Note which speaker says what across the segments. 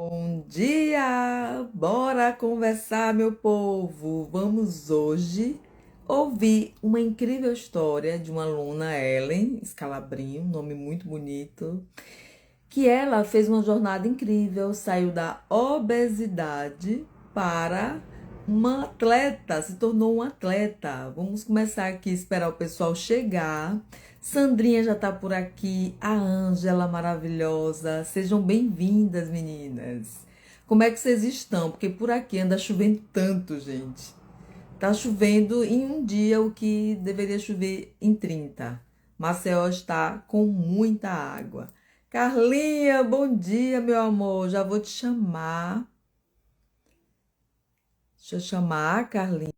Speaker 1: Bom dia! Bora conversar, meu povo! Vamos hoje ouvir uma incrível história de uma aluna, Ellen Scalabrinho, nome muito bonito, que ela fez uma jornada incrível, saiu da obesidade para uma atleta, se tornou uma atleta. Vamos começar aqui, esperar o pessoal chegar. Sandrinha já está por aqui, a Ângela maravilhosa. Sejam bem-vindas, meninas. Como é que vocês estão? Porque por aqui anda chovendo tanto, gente. Tá chovendo em um dia o que deveria chover em 30. Maceió está com muita água. Carlinha, bom dia, meu amor. Já vou te chamar. Deixa eu chamar a Carlinha.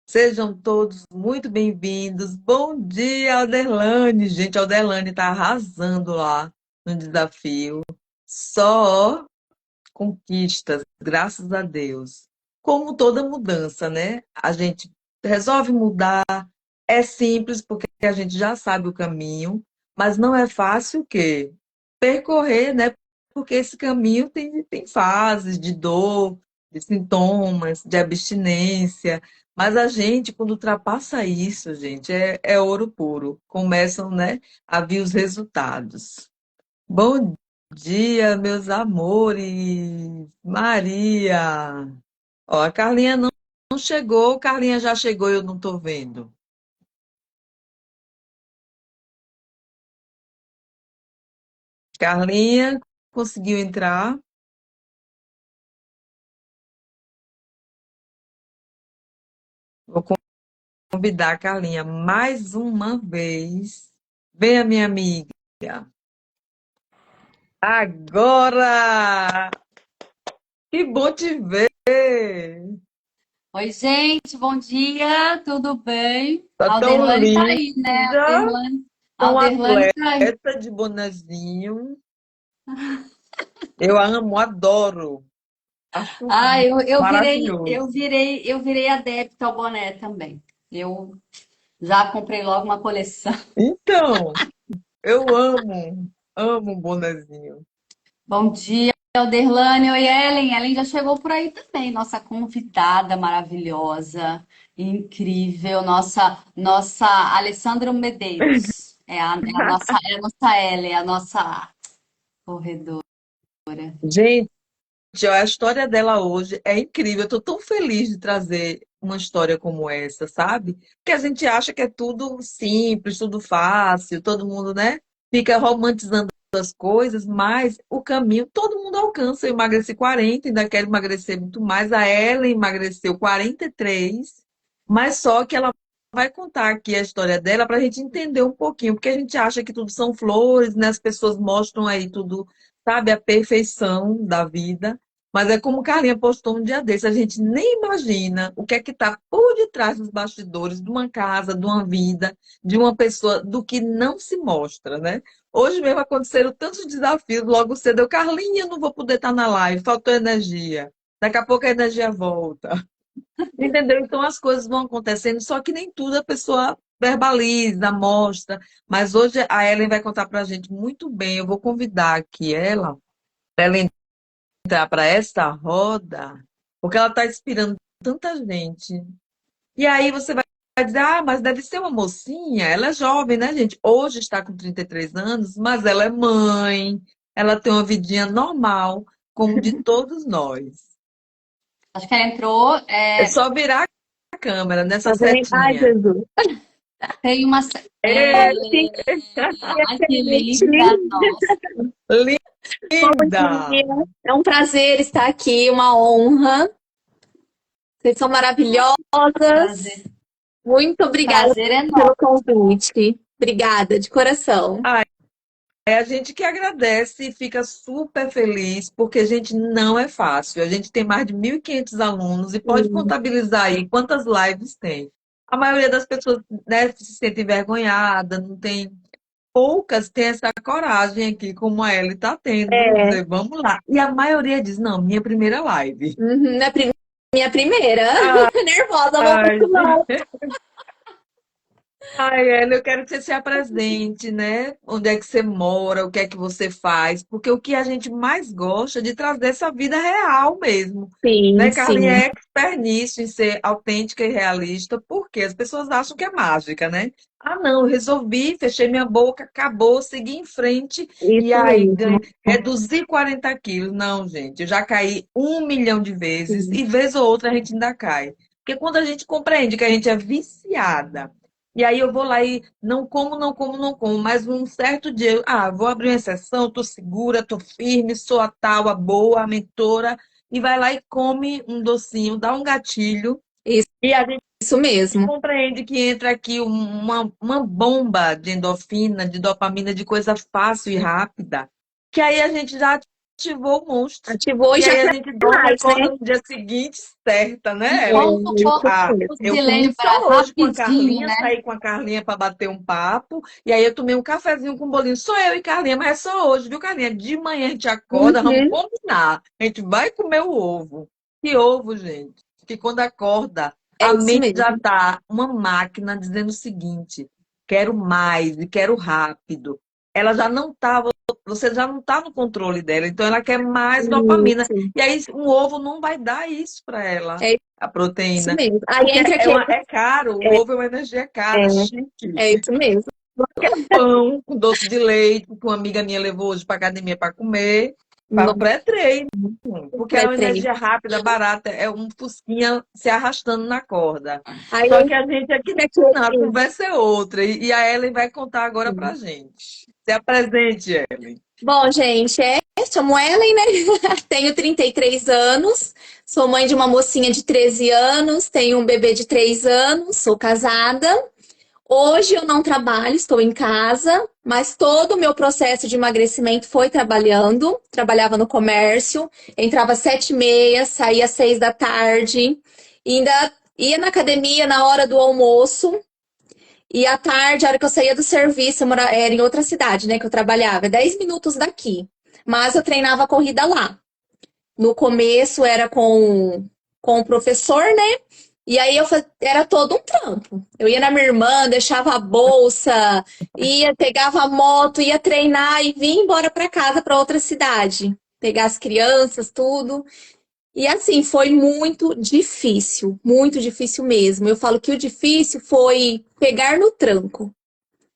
Speaker 1: Sejam todos muito bem-vindos. Bom dia, Alderlane. Gente, a Alderlane tá arrasando lá no desafio. Só conquistas, graças a Deus. Como toda mudança, né? A gente resolve mudar, é simples porque a gente já sabe o caminho, mas não é fácil o quê? Percorrer, né? Porque esse caminho tem fases de dor, de sintomas, de abstinência. Mas a gente, quando ultrapassa isso, gente, é ouro puro. Começam, né, a vir os resultados. Bom dia, meus amores. Maria. Ó, a Carlinha não chegou. Carlinha já chegou, eu não tô vendo. Carlinha conseguiu entrar. Vou convidar a Carlinha mais uma vez. Venha, minha amiga. Agora! Que bom te ver!
Speaker 2: Oi, gente, bom dia, tudo bem?
Speaker 1: Tá
Speaker 2: A
Speaker 1: tão
Speaker 2: Alderlane tá aí, né?
Speaker 1: linda,
Speaker 2: A
Speaker 1: tão
Speaker 2: Alderlane tá aí.
Speaker 1: atleta de bonezinho. Eu amo, adoro. Acho
Speaker 2: Ah,
Speaker 1: maravilhoso.
Speaker 2: eu virei adepta ao boné também. Eu já comprei logo uma coleção.
Speaker 1: Então, eu amo um bonezinho.
Speaker 2: Bom dia, Alderlane. Oi, Ellen. Ellen já chegou por aí também, nossa convidada maravilhosa, incrível, nossa Alessandra Medeiros. É a nossa Ellen, é a nossa corredora.
Speaker 1: Gente, ó, a história dela hoje é incrível. Eu tô tão feliz de trazer uma história como essa, sabe? Porque a gente acha que é tudo simples, tudo fácil, todo mundo, né? Fica romantizando as coisas, mas o caminho todo mundo alcança. Eu emagreci 40, ainda quero emagrecer muito mais. A Ellen emagreceu 43, mas só que ela vai contar aqui a história dela para a gente entender um pouquinho, porque a gente acha que tudo são flores, né? As pessoas mostram aí tudo, sabe, a perfeição da vida. Mas é como Carlinha postou um dia desse, a gente nem imagina o que é que está por detrás dos bastidores de uma casa, de uma vida, de uma pessoa, do que não se mostra, né? Hoje mesmo aconteceram tantos desafios, logo cedo eu, Carlinha, não vou poder estar na live, faltou energia. Daqui a pouco a energia volta. Entendeu? Então as coisas vão acontecendo, só que nem tudo a pessoa verbaliza, mostra. Mas hoje a Ellen vai contar para a gente muito bem. Eu vou convidar aqui ela, para ela entrar para esta roda, porque ela está inspirando tanta gente. E aí você vai dizer, ah, mas deve ser uma mocinha. Ela é jovem, né, gente? Hoje está com 33 anos, mas ela é mãe, ela tem uma vidinha normal, como de todos nós.
Speaker 2: Acho que ela entrou.
Speaker 1: É só virar a câmera nessa
Speaker 3: Ai,
Speaker 1: setinha.
Speaker 3: Jesus.
Speaker 2: Tem uma.
Speaker 1: É,
Speaker 3: Sim,
Speaker 2: Ai, que linda! Nossa.
Speaker 3: bom
Speaker 1: linda!
Speaker 3: dia. É um prazer estar aqui, uma honra. Vocês são
Speaker 2: Prazer,
Speaker 3: maravilhosas. Muito obrigada
Speaker 2: prazer é
Speaker 3: pelo
Speaker 2: nosso.
Speaker 3: convite. Obrigada, de coração.
Speaker 1: É a gente que agradece e fica super feliz, porque, gente, não é fácil. A gente tem mais de 1.500 alunos e pode
Speaker 3: Sim.
Speaker 1: contabilizar aí quantas lives tem. A maioria das pessoas, né, se sente envergonhada, não tem. Poucas têm essa coragem aqui, como a Ellie está tendo, de
Speaker 3: É,
Speaker 1: dizer, vamos lá. E a maioria diz, não, minha primeira live.
Speaker 3: uhum, minha primeira. Nervosa, vou
Speaker 1: Ai,
Speaker 3: muito mal.
Speaker 1: Ai, Ela, eu quero que você se apresente, né? Onde é que você mora, o que é que você faz, porque o que a gente mais gosta é de trazer essa vida real mesmo.
Speaker 3: Sim,
Speaker 1: Né, Carlinha
Speaker 3: sim.
Speaker 1: é expert nisso, em ser autêntica e realista, porque as pessoas acham que é mágica, né? Ah, não, eu resolvi, fechei minha boca, acabou, segui em frente, e
Speaker 3: Isso
Speaker 1: aí
Speaker 3: mesmo.
Speaker 1: reduzi 40 quilos. Não, gente, eu já caí 1 milhão de vezes,
Speaker 3: Sim.
Speaker 1: e vez ou outra a gente ainda cai. Porque quando a gente compreende que a gente é viciada, e aí eu vou lá e não como, não como, não como. Mas um certo dia, vou abrir uma exceção, tô segura, tô firme, sou a tal, a boa, a mentora, e vai lá e come um docinho, dá um gatilho,
Speaker 3: Isso,
Speaker 1: e a gente
Speaker 3: isso mesmo.
Speaker 1: compreende que entra aqui uma bomba de endorfina, de dopamina, de coisa fácil e rápida, que aí a gente já ativou o monstro.
Speaker 3: Ativou e
Speaker 1: E
Speaker 3: já
Speaker 1: aí a
Speaker 3: quer
Speaker 1: gente dorme e
Speaker 3: mais, né?
Speaker 1: acorda no dia seguinte certa, né,
Speaker 3: É,
Speaker 1: Ellen?
Speaker 2: Vamos
Speaker 3: isso
Speaker 1: Eu
Speaker 2: se
Speaker 3: mesmo.
Speaker 1: comi
Speaker 2: lembrar
Speaker 1: só hoje com a
Speaker 2: rapidinho,
Speaker 1: Carlinha,
Speaker 2: né?
Speaker 1: saí com a Carlinha para bater um papo, e aí eu tomei um cafezinho com um bolinho, só eu e Carlinha, mas é só hoje, viu, Carlinha? De manhã a gente acorda, vamos
Speaker 3: Uhum.
Speaker 1: combinar, a gente vai comer o ovo. Que ovo, gente? Que quando acorda,
Speaker 3: É
Speaker 1: a
Speaker 3: isso
Speaker 1: mente já
Speaker 3: mesmo.
Speaker 1: tá uma máquina dizendo o seguinte: quero mais e quero rápido. Ela já não tá, você já não tá no controle dela, então ela quer mais dopamina.
Speaker 3: Isso.
Speaker 1: E aí um ovo não vai dar isso para ela,
Speaker 3: É
Speaker 1: a
Speaker 3: isso
Speaker 1: proteína.
Speaker 3: mesmo. Aí
Speaker 1: Porque
Speaker 3: entra aquele.
Speaker 1: é caro, o
Speaker 3: É,
Speaker 1: ovo é uma energia cara, chique.
Speaker 3: é isso mesmo.
Speaker 1: Pão com doce de leite, que uma amiga minha levou hoje para academia para comer, para
Speaker 3: Não
Speaker 1: pré-treino, porque é uma
Speaker 3: pré-treino.
Speaker 1: energia rápida, barata, é um fusquinha se arrastando na corda.
Speaker 3: Aí
Speaker 1: Só que a gente aqui
Speaker 3: entra
Speaker 1: não, a
Speaker 3: aquele.
Speaker 1: conversa é outra, e a Ellen vai contar agora pra gente. Se apresente, Ellen.
Speaker 3: Bom, gente, chamo Ellen, né? Tenho 33 anos, sou mãe de uma mocinha de 13 anos, tenho um bebê de 3 anos, sou casada. Hoje eu não trabalho, estou em casa, mas todo o meu processo de emagrecimento foi trabalhando. Trabalhava no comércio, entrava às 7h30, saía às 6 da tarde, ainda ia na academia na hora do almoço. E à tarde, a hora que eu saía do serviço, era em outra cidade, né, que eu trabalhava, 10 minutos daqui. Mas eu treinava corrida lá. No começo era com o professor, né? E aí era todo um trampo. Eu ia na minha irmã, deixava a bolsa, ia, pegava a moto, ia treinar e vinha embora para casa, para outra cidade. Pegar as crianças, tudo. E assim, foi muito difícil mesmo. Eu falo que o difícil foi pegar no tranco,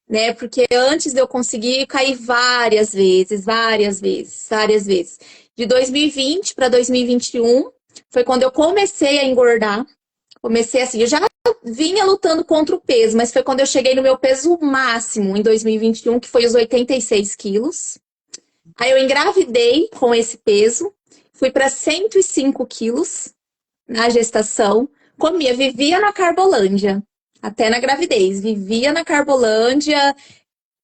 Speaker 3: né? Porque antes de eu conseguir, eu caí várias vezes, várias vezes, várias vezes. De 2020 para 2021 foi quando eu comecei a engordar. Comecei assim, eu já vinha lutando contra o peso, mas foi quando eu cheguei no meu peso máximo em 2021, que foi os 86 quilos. Aí eu engravidei com esse peso, fui para 105 quilos na gestação, comia, vivia na Carbolândia, até na gravidez, vivia na Carbolândia,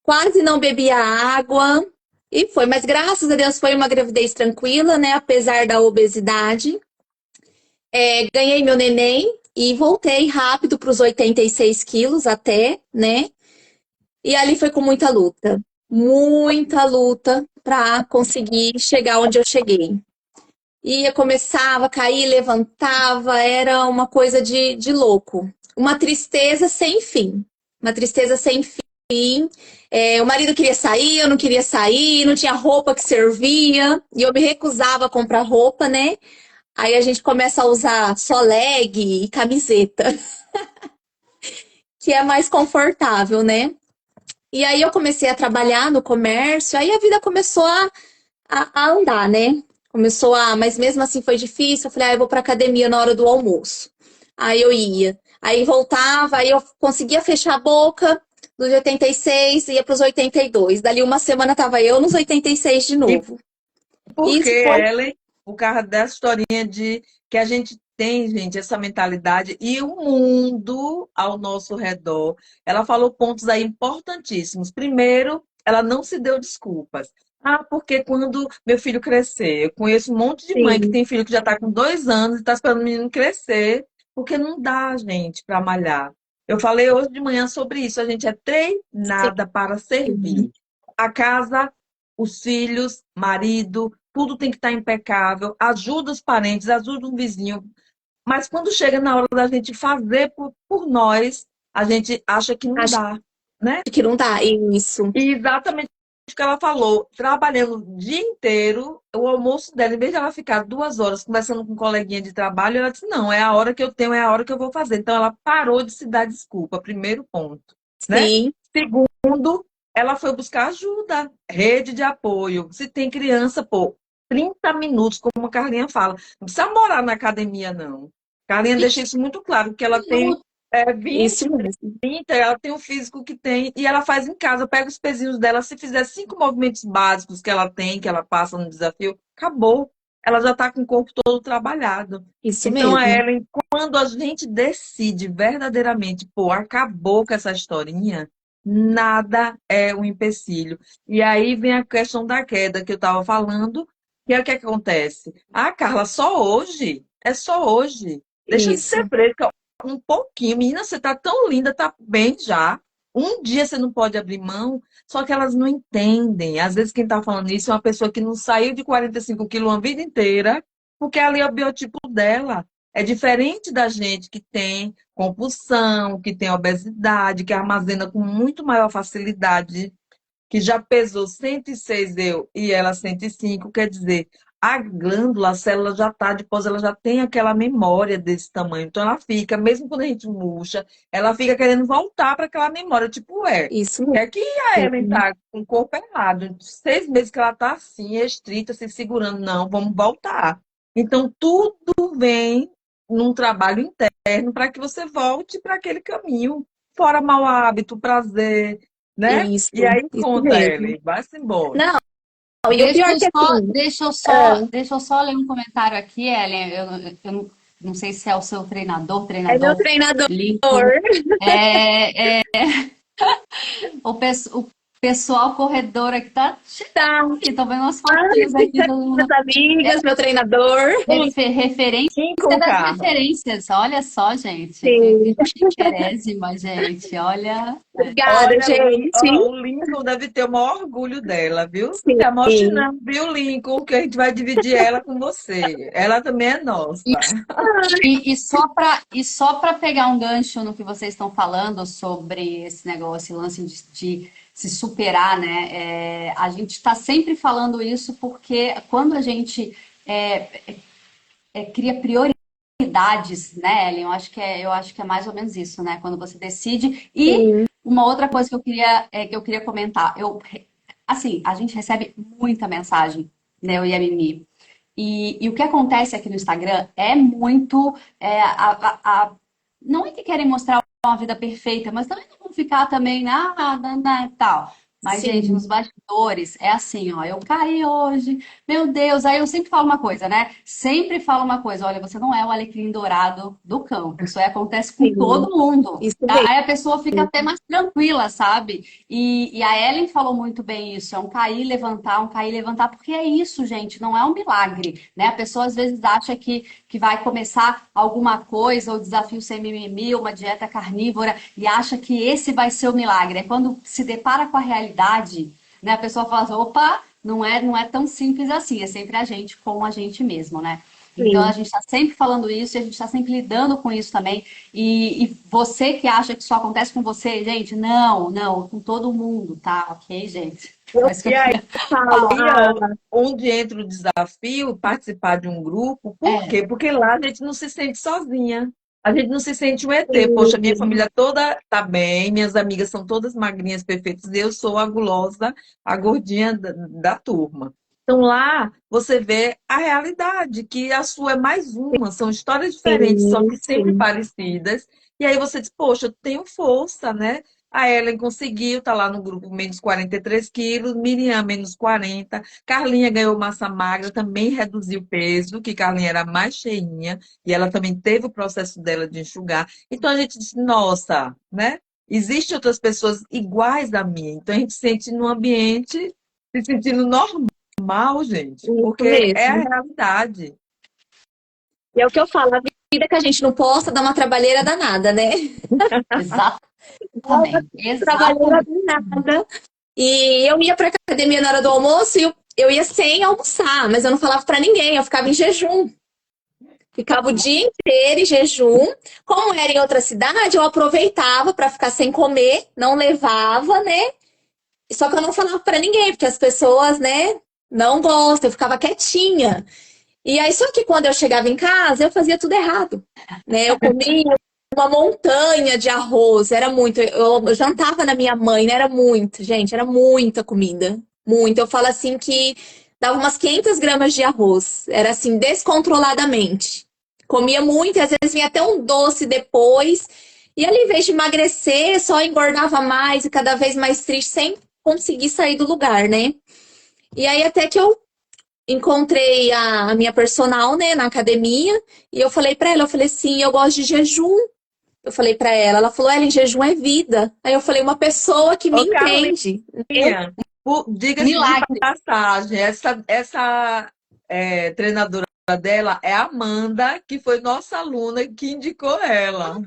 Speaker 3: quase não bebia água, e foi, mas graças a Deus foi uma gravidez tranquila, né? Apesar da obesidade. Ganhei meu neném e voltei rápido para os 86 quilos até, né? E ali foi com muita luta para conseguir chegar onde eu cheguei. Ia, começava, caía, levantava, era uma coisa de louco. Uma tristeza sem fim. Uma tristeza sem fim. O marido queria sair, eu não queria sair, não tinha roupa que servia, e eu me recusava a comprar roupa, né? Aí a gente começa a usar só leg e camiseta, que é mais confortável, né? E aí eu comecei a trabalhar no comércio, aí a vida começou a andar, né? Mas mesmo assim foi difícil. Eu falei, eu vou pra academia na hora do almoço. Aí eu ia. Aí voltava, aí eu conseguia fechar a boca dos 86, ia pros 82. Dali uma semana tava eu nos 86 de
Speaker 1: E
Speaker 3: novo.
Speaker 1: por
Speaker 3: E
Speaker 1: que,
Speaker 3: isso foi
Speaker 1: Ellen? Por causa dessa historinha de que a gente tem, gente, essa mentalidade e o mundo ao nosso redor. Ela falou pontos aí importantíssimos. Primeiro, ela não se deu desculpas. Ah, porque quando meu filho crescer, eu conheço um monte de mãe que
Speaker 3: sim,
Speaker 1: tem filho que já está com 2 anos e está esperando o menino crescer, porque não dá, gente, para malhar. Eu falei hoje de manhã sobre isso. A gente é treinada para
Speaker 3: sim.
Speaker 1: servir. A casa, os filhos, marido, tudo tem que estar impecável, ajuda os parentes, ajuda um vizinho, mas quando chega na hora da gente fazer por nós, a gente acha que não
Speaker 3: Acho
Speaker 1: dá, né?
Speaker 3: que não dá. Isso.
Speaker 1: E exatamente o que ela falou, trabalhando o dia inteiro, o almoço dela, em vez de ela ficar 2 horas conversando com um coleguinha de trabalho, ela disse, não, é a hora que eu tenho, é a hora que eu vou fazer. Então, ela parou de se dar desculpa, primeiro ponto, né?
Speaker 3: Sim,
Speaker 1: Segundo, ela foi buscar ajuda, rede de apoio. Se tem criança, pô, 30 minutos, como a Carlinha fala. Não precisa morar na academia, não. Carlinha deixa isso muito claro, porque ela tem 20,
Speaker 3: isso mesmo.
Speaker 1: 30, ela tem o físico que tem, e ela faz em casa, pega os pezinhos dela, se fizer 5 movimentos básicos que ela tem, que ela passa no desafio, acabou. Ela já está com o corpo todo trabalhado.
Speaker 3: Isso
Speaker 1: Então, a
Speaker 3: mesmo.
Speaker 1: Ellen, quando a gente decide verdadeiramente, pô, acabou com essa historinha, nada é um empecilho. E aí vem a questão da queda que eu estava falando, que é o que acontece. Ah, Carla, só hoje? É só hoje. Deixa de ser
Speaker 3: Isso.
Speaker 1: fresca um pouquinho. Menina, você tá tão linda, tá bem já. Um dia você não pode abrir mão, só que elas não entendem. Às vezes quem tá falando isso é uma pessoa que não saiu de 45 quilos uma vida inteira, porque ali é o biotipo dela. É diferente da gente que tem compulsão, que tem obesidade, que armazena com muito maior facilidade, que já pesou 106 eu e ela 105, quer dizer, a glândula, a célula já está, depois ela já tem aquela memória desse tamanho. Então ela fica, mesmo quando a gente murcha, ela fica querendo voltar para aquela memória. Tipo,
Speaker 3: Isso
Speaker 1: quer que a Ellen
Speaker 3: mesmo.
Speaker 1: tá com o corpo errado, 6 meses que ela tá assim, restrita, se segurando, não, vamos voltar. Então tudo vem num trabalho interno para que você volte para aquele caminho. Fora mau hábito, prazer, né? E
Speaker 3: Isso.
Speaker 1: aí
Speaker 3: Isso
Speaker 1: conta,
Speaker 3: mesmo.
Speaker 1: Ellen, vai-se embora.
Speaker 3: Não, e o
Speaker 2: Deixa
Speaker 3: pior é
Speaker 2: eu
Speaker 3: que
Speaker 2: só,
Speaker 3: assim,
Speaker 2: deixa eu
Speaker 3: ah,
Speaker 2: só, deixa eu só ler um comentário aqui, Ellen. Eu não sei se é o seu
Speaker 3: é meu
Speaker 2: treinador
Speaker 3: treinador.
Speaker 2: Lincoln. É, o pessoal corredor aqui tá chegando
Speaker 3: Tá.
Speaker 2: aqui, tô vendo umas
Speaker 3: Ai,
Speaker 2: fotinhas aqui, todo
Speaker 3: minhas
Speaker 2: mundo.
Speaker 3: amigas, meu treinador.
Speaker 2: Referência
Speaker 1: Sim, com
Speaker 2: das
Speaker 1: Carla.
Speaker 2: referências, olha só, gente,
Speaker 3: Sim.
Speaker 2: que chiquérésima, gente, olha.
Speaker 3: Obrigada,
Speaker 1: Olha,
Speaker 3: gente.
Speaker 1: ó, o Lincoln deve ter o maior orgulho dela, viu? Se amoste
Speaker 3: Sim.
Speaker 1: não, viu, Lincoln? Que a gente vai dividir ela com você. Ela também é nossa.
Speaker 2: E só para pegar um gancho no que vocês estão falando sobre esse negócio, esse lance de se superar, né? A gente está sempre falando isso porque quando a gente é, cria prioridades, né, Ellen? Eu acho que é mais ou menos isso, né? Quando você decide. E
Speaker 3: Sim.
Speaker 2: uma outra coisa que eu queria comentar, assim, a gente recebe muita mensagem, né, eu e a Mimi. E o que acontece aqui no Instagram é muito. Não é que querem mostrar uma vida perfeita, mas também não vão ficar também, tal. Mas, gente, nos
Speaker 3: Sim.
Speaker 2: bastidores é assim, ó, eu caí hoje, meu Deus, aí eu sempre falo uma coisa, né? Sempre falo uma coisa, olha, você não é o alecrim dourado do campo, isso aí acontece com
Speaker 3: Sim.
Speaker 2: todo mundo,
Speaker 3: Isso
Speaker 2: tá?
Speaker 3: mesmo.
Speaker 2: Aí a pessoa fica até mais tranquila, sabe? E a Ellen falou muito bem isso, é um cair e levantar, porque é isso, gente, não é um milagre, né? A pessoa às vezes acha que vai começar alguma coisa, ou desafio sem mimimi, uma dieta carnívora, e acha que esse vai ser o milagre. É quando se depara com a realidade, né? A pessoa fala assim, opa, não é tão simples assim, é sempre a gente com a gente mesmo, né? Então a
Speaker 3: Sim.
Speaker 2: gente está sempre falando isso e a gente está sempre lidando com isso também. E você que acha que só acontece com você, gente, não, não, com todo mundo, tá? Ok, gente? É isso que
Speaker 1: E
Speaker 2: eu
Speaker 1: aí,
Speaker 2: queria
Speaker 3: Falo,
Speaker 2: falar.
Speaker 1: onde entra o desafio, participar de um grupo, por
Speaker 2: É,
Speaker 1: quê? Porque lá a gente não se sente sozinha. A gente não se sente um ET. Poxa, minha
Speaker 3: sim.
Speaker 1: família toda tá bem, minhas amigas são todas magrinhas, perfeitas, e eu sou a gulosa, a gordinha da turma. Então lá você vê a realidade, que a sua é mais uma, são histórias diferentes, só
Speaker 3: Sim.
Speaker 1: que sempre
Speaker 3: Sim.
Speaker 1: parecidas. E aí você diz, poxa, eu tenho força, né? A Ellen conseguiu, tá lá no grupo menos 43 quilos, Miriam menos 40, Carlinha ganhou massa magra, também reduziu peso, que Carlinha era mais cheinha, e ela também teve o processo dela de enxugar. Então a gente disse, nossa, né? Existem outras pessoas iguais a mim. Então a gente se sente num ambiente se sentindo normal, gente,
Speaker 3: Isso
Speaker 1: porque é a
Speaker 3: mesmo.
Speaker 1: realidade.
Speaker 3: E é o que eu falo, a vida que a gente não posta dá uma trabalheira danada, né? Dá uma
Speaker 2: exatamente,
Speaker 3: trabalheira
Speaker 2: exatamente.
Speaker 3: danada. E eu ia pra academia na hora do almoço e eu ia sem almoçar, mas eu não falava pra ninguém, eu ficava em jejum. Ficava o dia inteiro em jejum. Como era em outra cidade, eu aproveitava para ficar sem comer, não levava, né? Só que eu não falava para ninguém, porque as pessoas, né, não gostam, eu ficava quietinha. E aí, só que quando eu chegava em casa, eu fazia tudo errado, né? Eu comia uma montanha de arroz, era muito. Eu jantava na minha mãe, né? Era muito, gente, era muita comida. Muito. Eu falo assim que dava umas 500 gramas de arroz. Era assim, descontroladamente. Comia muito, e às vezes vinha até um doce depois. E ali, em vez de emagrecer, só engordava mais e cada vez mais triste, sem conseguir sair do lugar, né? E aí, até que eu encontrei a minha personal, né, na academia, e eu falei pra ela, eu falei assim, eu gosto de jejum. Eu falei pra ela, ela falou, Ellen, jejum é vida. Aí eu falei, uma pessoa que me
Speaker 1: Ô,
Speaker 3: entende.
Speaker 1: Carlinha, diga-se de
Speaker 2: Milagre.
Speaker 1: passagem, essa treinadora dela é a Amanda, que foi nossa aluna que indicou ela.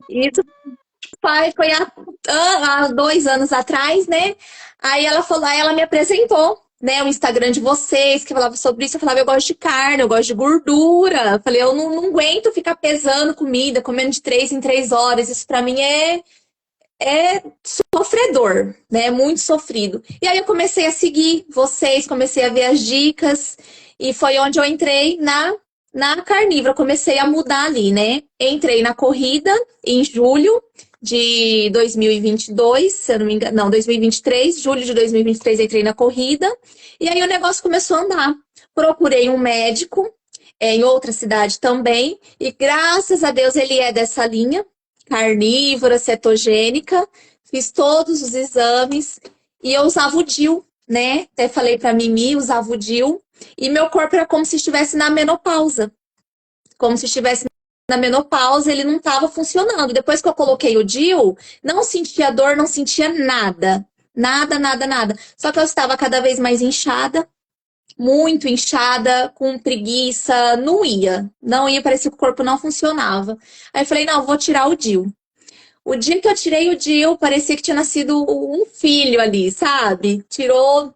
Speaker 3: Isso foi há 2 anos atrás, né? Aí ela falou, aí ela me apresentou, né, o Instagram de vocês, que falava sobre isso. Eu falava, eu gosto de carne, eu gosto de gordura. Eu falei, eu não aguento ficar pesando comida, comendo de 3 em 3 horas. Isso pra mim é sofredor, né? É muito sofrido. E aí eu comecei a seguir vocês, comecei a ver as dicas, e foi onde eu entrei na carnívora. Comecei a mudar ali, né? Entrei na corrida em julho de 2022, se eu não me engano, não, 2023, julho de 2023 entrei na corrida, e aí o negócio começou a andar. Procurei um médico, em outra cidade também, e graças a Deus ele é dessa linha, carnívora, cetogênica, fiz todos os exames e eu usava o DIU, né? Até falei pra Mimi, usava o DIU, e meu corpo era como se estivesse na menopausa. Como se estivesse na menopausa, ele não estava funcionando. Depois que eu coloquei o DIU, não sentia dor, não sentia nada. Nada, nada, nada. Só que eu estava cada vez mais inchada, muito inchada, com preguiça, não ia, parecia que o corpo não funcionava. Aí eu falei, não, vou tirar o DIU. O dia que eu tirei o DIU, parecia que tinha nascido um filho ali, sabe? Tirou,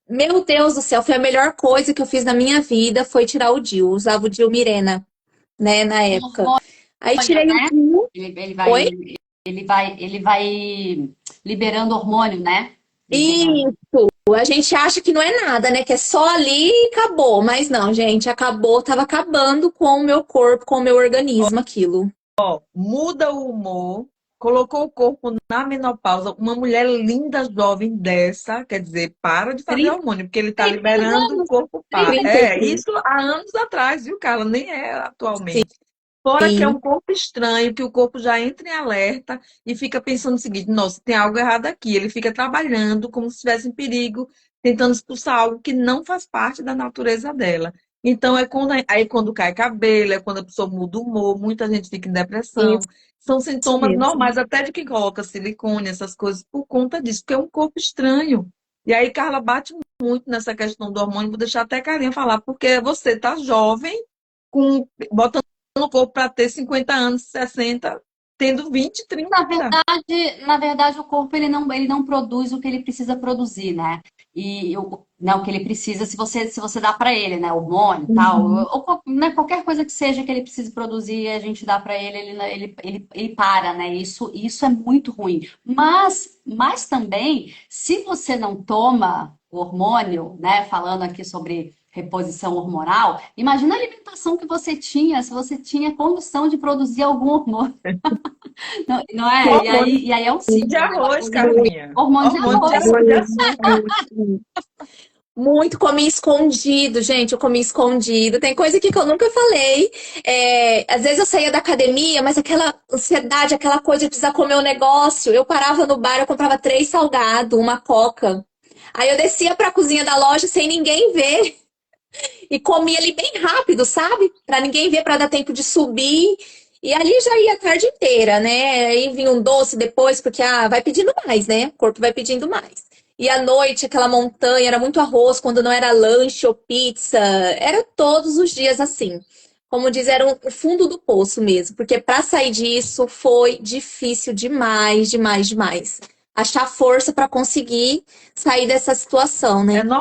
Speaker 3: meu Deus do céu, foi a melhor coisa que eu fiz na minha vida, foi tirar o DIU. Usava o DIU Mirena, né, na época.
Speaker 2: Hormônio,
Speaker 3: Aí tirei o
Speaker 2: né?
Speaker 3: DIU.
Speaker 2: Ele
Speaker 3: Oi?
Speaker 2: vai, ele vai liberando hormônio, né? Dependendo.
Speaker 3: Isso. A gente acha que não é nada, né? Que é só ali e acabou. Mas não, gente, acabou, tava acabando com o meu corpo, com o meu organismo, aquilo.
Speaker 1: Muda o humor, colocou o corpo na menopausa. Uma mulher linda, jovem dessa, quer dizer, para de fazer
Speaker 3: 30,
Speaker 1: hormônio, porque ele está
Speaker 2: 33
Speaker 1: liberando o
Speaker 2: anos,
Speaker 1: corpo para. É,
Speaker 3: 33.
Speaker 1: isso há anos atrás, viu, Carla? Nem é atualmente. Fora que é
Speaker 3: Sim,
Speaker 1: um corpo estranho, que o corpo já entra em alerta e fica pensando o seguinte: nossa, tem algo errado aqui. Ele fica trabalhando como se estivesse em perigo, tentando expulsar algo que não faz parte da natureza dela. Então, aí quando cai cabelo, é quando a pessoa muda o humor, muita gente fica em depressão.
Speaker 3: isso
Speaker 1: São sintomas
Speaker 3: mesmo.
Speaker 1: normais, até de quem coloca silicone, essas coisas, por conta disso, porque é um corpo estranho. E aí, Carla bate muito nessa questão do hormônio, vou deixar até a Carinha falar, porque você tá jovem, botando no corpo para ter 50 anos, 60, tendo 20,
Speaker 2: Na
Speaker 1: 30.
Speaker 2: verdade, na verdade, o corpo ele não produz o que ele precisa produzir, né? E não, o que ele precisa se você dá para ele, né? Hormônio, tal,
Speaker 3: Uhum.
Speaker 2: né, qualquer coisa que seja que ele precise produzir, a gente dá para ele, ele para, né? Isso é muito ruim. Mas também, se você não toma o hormônio, né? Falando aqui sobre reposição hormonal, imagina a alimentação que você tinha, se você tinha condição de produzir algum hormônio. Não, não é?
Speaker 1: Hormônio
Speaker 2: E aí é um
Speaker 1: de
Speaker 2: ciclo, né?
Speaker 1: arroz,
Speaker 3: Muito,
Speaker 1: Carlinha.
Speaker 2: Hormônio de
Speaker 1: Hormônio de
Speaker 2: arroz.
Speaker 1: arroz de
Speaker 3: muito,
Speaker 1: açúcar.
Speaker 3: muito. Muito, comi escondido, gente. Eu comi escondido. Tem coisa aqui que eu nunca falei. Às vezes eu saía da academia, mas aquela ansiedade, aquela coisa de precisar comer um negócio. Eu parava no bar, eu comprava 3 salgados, uma coca. Aí eu descia pra cozinha da loja sem ninguém ver e comia ali bem rápido, sabe? Pra ninguém ver, pra dar tempo de subir. E ali já ia a tarde inteira, né? Aí vinha um doce depois, porque vai pedindo mais, né? O corpo vai pedindo mais. E à noite, aquela montanha, era muito arroz, quando não era lanche ou pizza. Era todos os dias assim. Como diz, era o fundo do poço mesmo. Porque para sair disso foi difícil demais, demais, demais. Achar força para conseguir sair dessa situação,
Speaker 1: É
Speaker 3: né?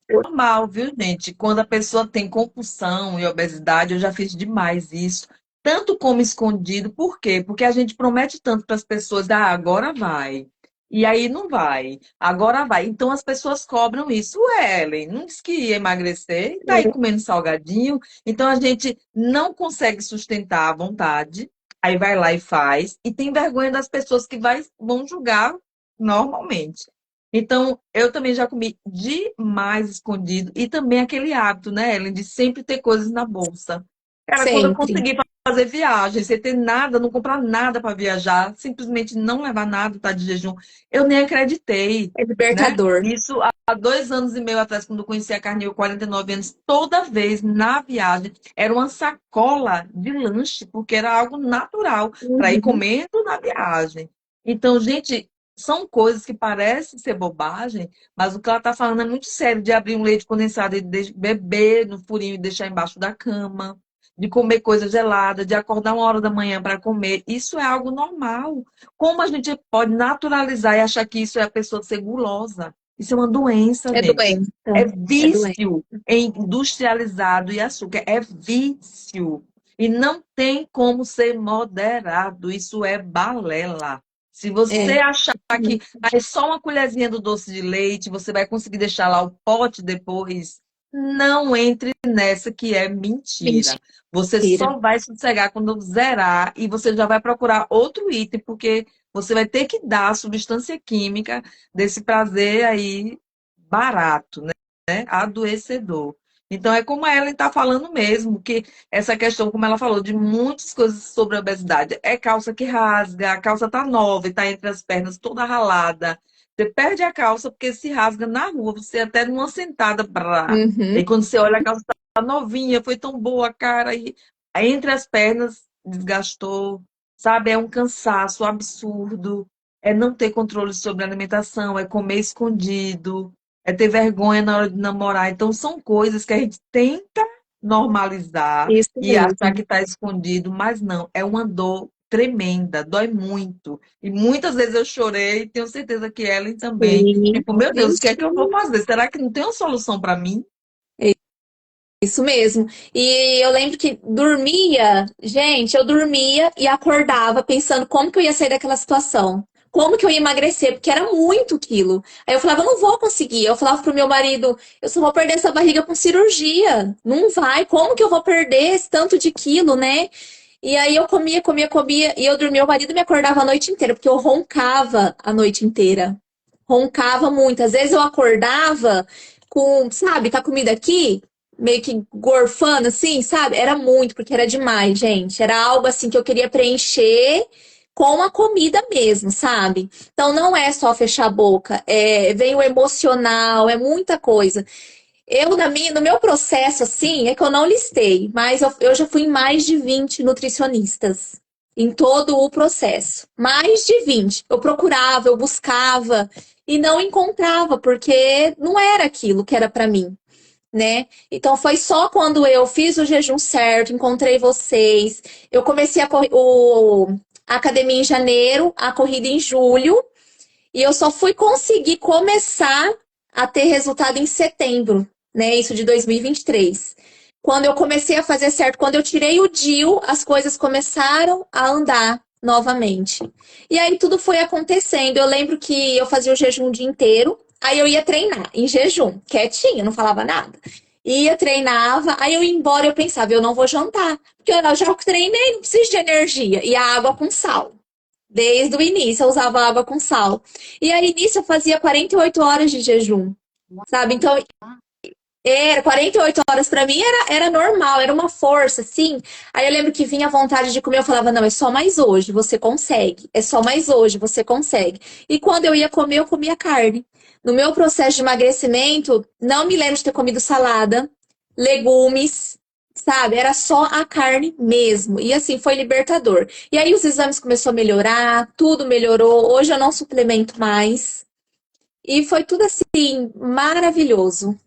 Speaker 1: Normal, viu, gente? Quando a pessoa tem compulsão e obesidade, eu já fiz demais isso, tanto como escondido. Por quê? Porque a gente promete tanto para as pessoas, agora vai. E aí não vai, agora vai. Então as pessoas cobram isso. Ué, Ellen, não disse que ia emagrecer, e tá aí comendo salgadinho. Então a gente não consegue sustentar a vontade, aí vai lá e faz, e tem vergonha das pessoas que vão julgar normalmente. Então, eu também já comi demais escondido. E também aquele hábito, né, Ellen, de sempre ter coisas na bolsa. Cara, quando eu
Speaker 3: Sempre.
Speaker 1: consegui fazer viagem, sem ter nada, não comprar nada para viajar, simplesmente não levar nada, tá de jejum, eu nem acreditei,
Speaker 3: É
Speaker 1: né?
Speaker 3: libertador.
Speaker 1: Isso há 2 anos e meio atrás, quando eu conheci a Carnil, 49 anos, toda vez na viagem, era uma sacola de lanche, porque era algo natural para ir
Speaker 3: Uhum.
Speaker 1: comendo na viagem. Então, gente, são coisas que parecem ser bobagem, mas o que ela está falando é muito sério, de abrir um leite condensado e beber no furinho e deixar embaixo da cama, de comer coisa gelada, de acordar 1 hora da manhã para comer. Isso é algo normal. Como a gente pode naturalizar e achar que isso é a pessoa ser gulosa? Isso é uma doença,
Speaker 3: É
Speaker 1: gente.
Speaker 3: doença.
Speaker 1: É
Speaker 3: É doença.
Speaker 1: vício em industrializado e açúcar. É vício. E não tem como ser moderado. Isso é balela. Se você
Speaker 3: É.
Speaker 1: achar que só uma colherzinha do doce de leite, você vai conseguir deixar lá o pote depois, não entre nessa que é mentira. Você
Speaker 3: Mentira.
Speaker 1: só vai sossegar quando zerar e você já vai procurar outro item, porque você vai ter que dar a substância química desse prazer aí barato, né? Adoecedor. Então, é como a Ellen está falando mesmo, que essa questão, como ela falou, de muitas coisas sobre a obesidade. É calça que rasga, a calça tá nova e tá entre as pernas toda ralada. Você perde a calça porque se rasga na rua, você até numa sentada, brá. E
Speaker 3: Uhum.
Speaker 1: quando você olha, a calça tá novinha, foi tão boa, cara, e aí entre as pernas desgastou, sabe? É um cansaço absurdo, é não ter controle sobre a alimentação, é comer escondido, é ter vergonha na hora de namorar. Então, são coisas que a gente tenta normalizar
Speaker 3: Isso
Speaker 1: e achar
Speaker 3: mesmo.
Speaker 1: que está escondido, mas não, é uma dor tremenda, dói muito. E muitas vezes eu chorei, tenho certeza que Ellen também.
Speaker 3: Sim.
Speaker 1: Tipo, meu Deus, o que é
Speaker 3: Vixe.
Speaker 1: que eu vou fazer? Será que não tem uma solução para mim?
Speaker 3: Isso mesmo. E eu lembro que dormia, gente, eu dormia e acordava pensando como que eu ia sair daquela situação. Como que eu ia emagrecer, porque era muito quilo. Aí eu falava, eu não vou conseguir. Eu falava pro meu marido, eu só vou perder essa barriga com cirurgia. Não vai. Como que eu vou perder esse tanto de quilo, né? E aí eu comia, comia, comia, e eu dormia, o marido me acordava a noite inteira, porque eu roncava a noite inteira. Roncava muito. Às vezes eu acordava com, sabe, com a comida aqui, meio que gorfando assim, sabe? Era muito, porque era demais, gente. Era algo assim que eu queria preencher com a comida mesmo, sabe? Então não é só fechar a boca, vem o emocional, é muita coisa. No meu processo, assim, é que eu não listei, mas eu já fui em mais de 20 nutricionistas em todo o processo. Mais de 20. Eu procurava, eu buscava e não encontrava, porque não era aquilo que era para mim, né? Então foi só quando eu fiz o jejum certo, encontrei vocês, eu comecei a academia em janeiro, a corrida em julho, e eu só fui conseguir começar a ter resultado em setembro, né? Isso de 2023. Quando eu comecei a fazer certo, quando eu tirei o DIU, as coisas começaram a andar novamente. E aí tudo foi acontecendo. Eu lembro que eu fazia o jejum o dia inteiro, aí eu ia treinar em jejum, quietinha, não falava nada. Ia, treinava, aí eu ia embora, eu pensava, eu não vou jantar, porque eu já treinei, não preciso de energia. E a água com sal. Desde o início eu usava água com sal. E aí, nisso eu fazia 48 horas de jejum, sabe? Então, era 48 horas pra mim era normal, era uma força, assim. Aí eu lembro que vinha a vontade de comer, eu falava, não, é só mais hoje, você consegue. É só mais hoje, você consegue. E quando eu ia comer, eu comia carne. No meu processo de emagrecimento, não me lembro de ter comido salada, legumes, sabe? Era só a carne mesmo. E assim, foi libertador. E aí os exames começaram a melhorar, tudo melhorou. Hoje eu não suplemento mais. E foi tudo assim, maravilhoso.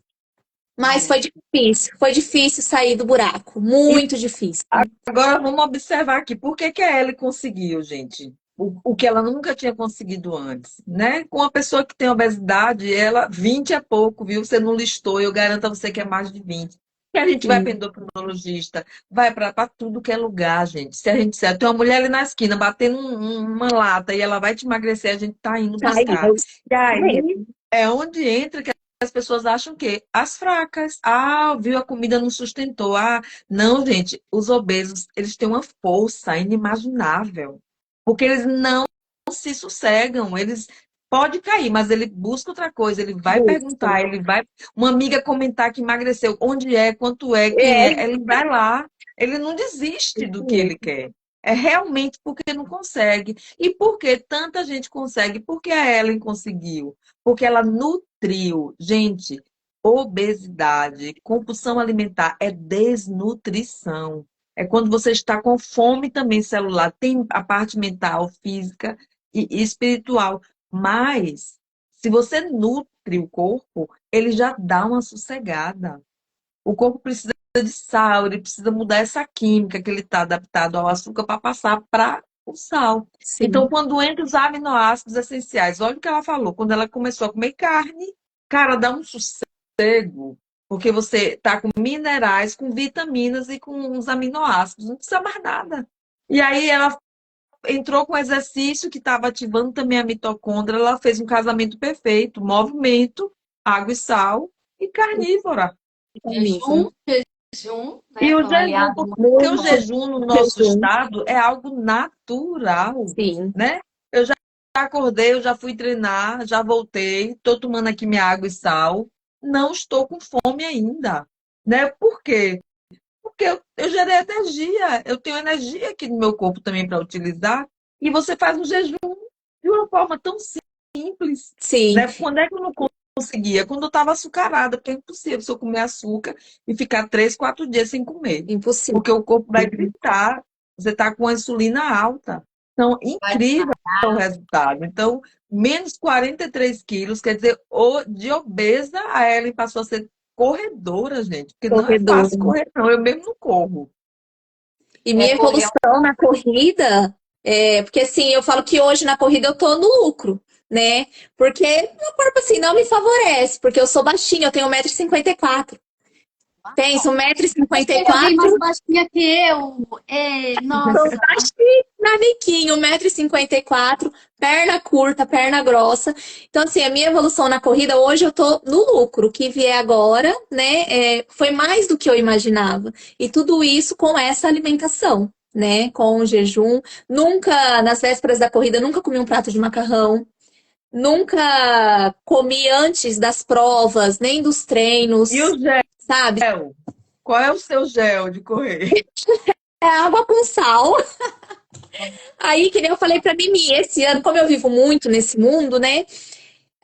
Speaker 3: Mas foi difícil sair do buraco,
Speaker 1: E
Speaker 3: muito difícil.
Speaker 1: agora vamos observar aqui, por que que a Ellie conseguiu, gente? o que ela nunca tinha conseguido antes, né? Com uma pessoa que tem obesidade, ela 20 é pouco, viu? Você não listou, eu garanto a você que é mais de 20. E a gente vai para
Speaker 3: Sim.
Speaker 1: endocrinologista, vai para tudo que é lugar, gente. Se a gente disser, tem uma mulher ali na esquina batendo uma lata e ela vai te emagrecer, a gente tá indo
Speaker 3: Tá aí,
Speaker 1: buscar.
Speaker 3: eu
Speaker 1: E aí
Speaker 3: mesmo.
Speaker 1: é onde entra que as pessoas acham que as fracas, ah, viu, a comida não sustentou. Ah, não, gente, os obesos, eles têm uma força inimaginável, porque eles não se sossegam, eles pode cair, mas ele busca outra coisa, ele vai
Speaker 3: Busca.
Speaker 1: perguntar, ele vai uma amiga comentar que emagreceu, onde é, quanto é, quem
Speaker 3: É,
Speaker 1: é, ele vai lá, ele não desiste
Speaker 3: isso
Speaker 1: do que ele
Speaker 3: mesmo.
Speaker 1: quer. É realmente porque não consegue. E por que tanta gente consegue? Porque a Ellen conseguiu. Porque ela nutriu. Gente, obesidade, compulsão alimentar é desnutrição. É quando você está com fome também celular. Tem a parte mental, física e espiritual. Mas, se você nutre o corpo, ele já dá uma sossegada. O corpo precisa de sal, ele precisa mudar essa química que ele está adaptado ao açúcar para passar para o sal. Então,
Speaker 3: Sim,
Speaker 1: quando entra os aminoácidos essenciais, olha o que ela falou, quando ela começou a comer carne, cara, dá um sossego, porque você está com minerais, com vitaminas e com os aminoácidos, não precisa mais nada. E aí ela entrou com exercício que estava ativando também a mitocôndria, ela fez um casamento perfeito, movimento, água e sal e carnívora.
Speaker 3: carnívoro.
Speaker 2: Jejum, jejum,
Speaker 1: E
Speaker 2: né?
Speaker 1: o
Speaker 2: Foi um
Speaker 1: jejum,
Speaker 2: aliado
Speaker 1: porque
Speaker 2: muito
Speaker 1: o
Speaker 3: Muito
Speaker 2: forte.
Speaker 1: jejum no nosso
Speaker 3: jejum.
Speaker 1: estado é algo natural,
Speaker 3: Sim,
Speaker 1: né? Eu já acordei, eu já fui treinar, já voltei, estou tomando aqui minha água e sal, não estou com fome ainda, né? Por quê? Porque eu gerei energia, eu tenho energia aqui no meu corpo também para utilizar, e você faz um jejum de uma forma tão simples,
Speaker 3: sim,
Speaker 1: né? Quando é que eu não conseguia? Quando eu estava açucarada, porque é impossível se eu comer açúcar e ficar 3, 4 dias sem comer,
Speaker 3: impossível.
Speaker 1: porque o corpo vai gritar, você está com a insulina alta. Então,
Speaker 2: Vai
Speaker 1: incrível o resultado. Então, menos 43 quilos, quer dizer, de obesa, a Ellen passou a ser corredora, gente, porque não é
Speaker 3: Corredor.
Speaker 1: fácil correr, não. Eu mesmo não corro.
Speaker 3: E
Speaker 2: é
Speaker 3: minha
Speaker 2: correr.
Speaker 3: evolução na corrida, porque assim, eu falo que hoje na corrida eu tô no lucro, né? Porque meu corpo assim não me favorece, porque eu sou baixinha, eu tenho 1,54 m. Pensa, um metro e cinquenta e
Speaker 2: Você é bem mais
Speaker 3: quatro
Speaker 2: baixinha que eu. É,
Speaker 3: Sou
Speaker 2: nossa.
Speaker 3: baixinha, nanequinho, 1,54 m, perna curta, perna grossa. Então, assim, a minha evolução na corrida, hoje eu tô no lucro. O que vier agora, né, foi mais do que eu imaginava. E tudo isso com essa alimentação, né, com o jejum. Nunca, nas vésperas da corrida, nunca comi um prato de macarrão. Nunca comi antes das provas, nem dos
Speaker 1: E o
Speaker 3: treinos, sabe?
Speaker 1: gel? Qual é o seu gel de correr?
Speaker 3: É água com sal. Aí, que nem eu falei pra Mimi, esse ano, como eu vivo muito nesse mundo, né?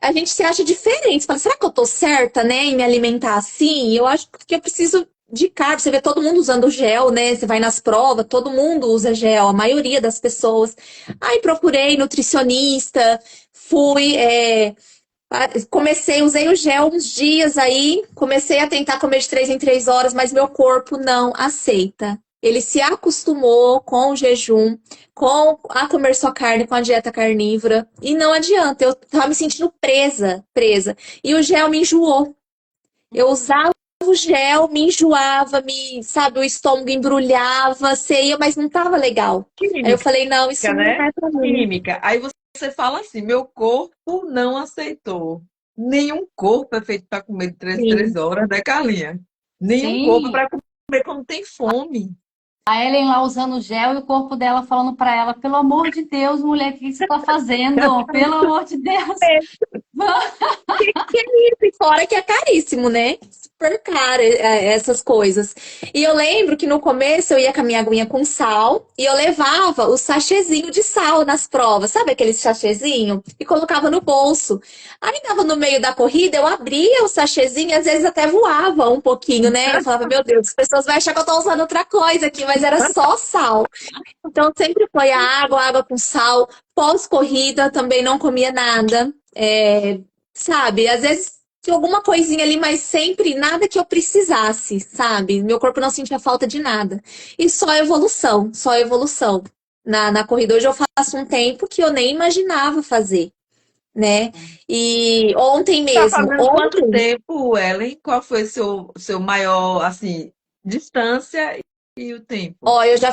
Speaker 3: A gente se acha diferente. Você fala, será que eu tô certa, né, em me alimentar assim? Eu acho que eu preciso de carbo. Você vê todo mundo usando gel, né? Você vai nas provas, todo mundo usa gel, a maioria das pessoas. Aí procurei nutricionista, fui, comecei, usei o gel uns dias aí, comecei a tentar comer de 3 em 3 horas, mas meu corpo não aceita. Ele se acostumou com o jejum, com a comer só carne, com a dieta carnívora, e não adianta, eu tava me sentindo presa, presa. E o gel me enjoou. Eu usava o gel, me enjoava, sabe, o estômago embrulhava, ceia, mas não tava legal. Aí eu
Speaker 1: Química,
Speaker 3: falei, não, isso não
Speaker 1: né?
Speaker 3: é pra mim.
Speaker 1: Química. Aí você fala assim: meu corpo não aceitou. Nenhum corpo é feito para comer de 3 em 3 horas, né, Carlinha? Nenhum corpo é
Speaker 2: Sim.
Speaker 1: para comer quando tem fome.
Speaker 2: A Ellen lá usando gel e o corpo dela falando pra ela, pelo amor de Deus, mulher, o que você tá fazendo? Pelo amor de Deus.
Speaker 3: Que é isso? E fora que é caríssimo, né? Super caro essas coisas. E eu lembro que no começo eu ia com a minha aguinha com sal e eu levava o sachêzinho de sal nas provas, sabe aquele sachêzinho? E colocava no bolso. Aí tava no meio da corrida, eu abria o sachêzinho e às vezes até voava um pouquinho, né? Eu falava, meu Deus, as pessoas vão achar que eu tô usando outra coisa aqui, mas era só sal. Então sempre foi a água com sal. Pós-corrida também não comia nada. Sabe, às vezes tinha alguma coisinha ali, mas sempre nada que eu precisasse, sabe? Meu corpo não sentia falta de nada. E só evolução, só evolução. na corrida. Hoje eu faço um tempo que eu nem imaginava fazer, né? E ontem
Speaker 1: Tá
Speaker 3: mesmo,
Speaker 1: fazendo quanto
Speaker 3: ontem,
Speaker 1: tempo, Ellen? Qual foi seu maior, assim, distância e o tempo?
Speaker 3: ó, eu já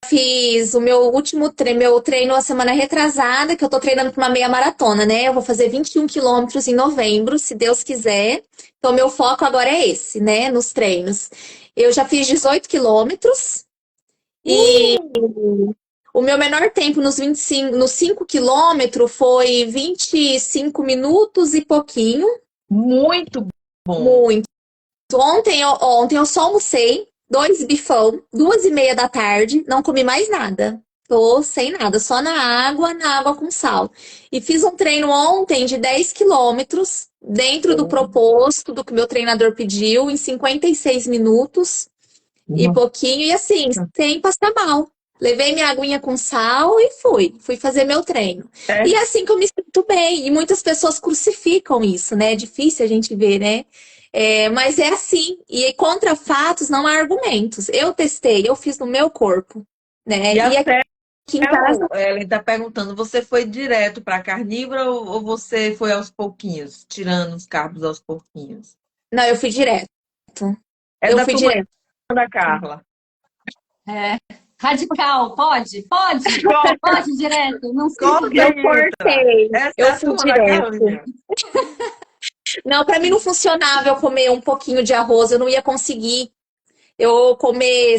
Speaker 3: fiz o meu último meu treino a semana retrasada, que eu tô treinando para uma meia maratona, né? Eu vou fazer 21 quilômetros em novembro, se Deus quiser. Então, meu foco agora é esse, né? Nos treinos. Eu já fiz 18 quilômetros e
Speaker 1: Uh,
Speaker 3: o meu menor tempo nos 5 quilômetros foi 25 minutos e pouquinho.
Speaker 1: muito bom.
Speaker 3: Muito. Ontem eu só almocei, 2 bifão, 2h30 da tarde, não comi mais nada. Tô sem nada, só na água com sal. E fiz um treino ontem de 10 quilômetros, dentro do proposto, do que meu treinador pediu, em 56 minutos e
Speaker 1: Nossa.
Speaker 3: pouquinho, e assim, sem passar mal. Levei minha aguinha com sal e fui fazer meu treino.
Speaker 1: É,
Speaker 3: E é assim que eu me sinto bem. E muitas pessoas crucificam isso, né? É difícil a gente ver, né? Mas é assim. E contra fatos não há argumentos. Eu testei, eu fiz no meu corpo, né?
Speaker 1: e a
Speaker 3: E aqui em casa,
Speaker 1: Ellen está perguntando, você foi direto para carnívora ou você foi aos pouquinhos, tirando os carbos aos pouquinhos?
Speaker 3: não, eu fui direto.
Speaker 1: É
Speaker 3: Eu
Speaker 1: da
Speaker 3: fui
Speaker 1: turma
Speaker 3: direto.
Speaker 1: da Carla.
Speaker 2: É. Radical, pode? Pode? Pode direto? Não
Speaker 1: Corta
Speaker 2: sei.
Speaker 3: Eu
Speaker 1: e entra.
Speaker 3: cortei.
Speaker 1: Essa é
Speaker 3: Eu
Speaker 1: a
Speaker 3: fui
Speaker 1: turma da
Speaker 3: direto.
Speaker 1: Carlinha.
Speaker 3: Não, para mim não funcionava eu comer um pouquinho de arroz, eu não ia conseguir. Eu comer,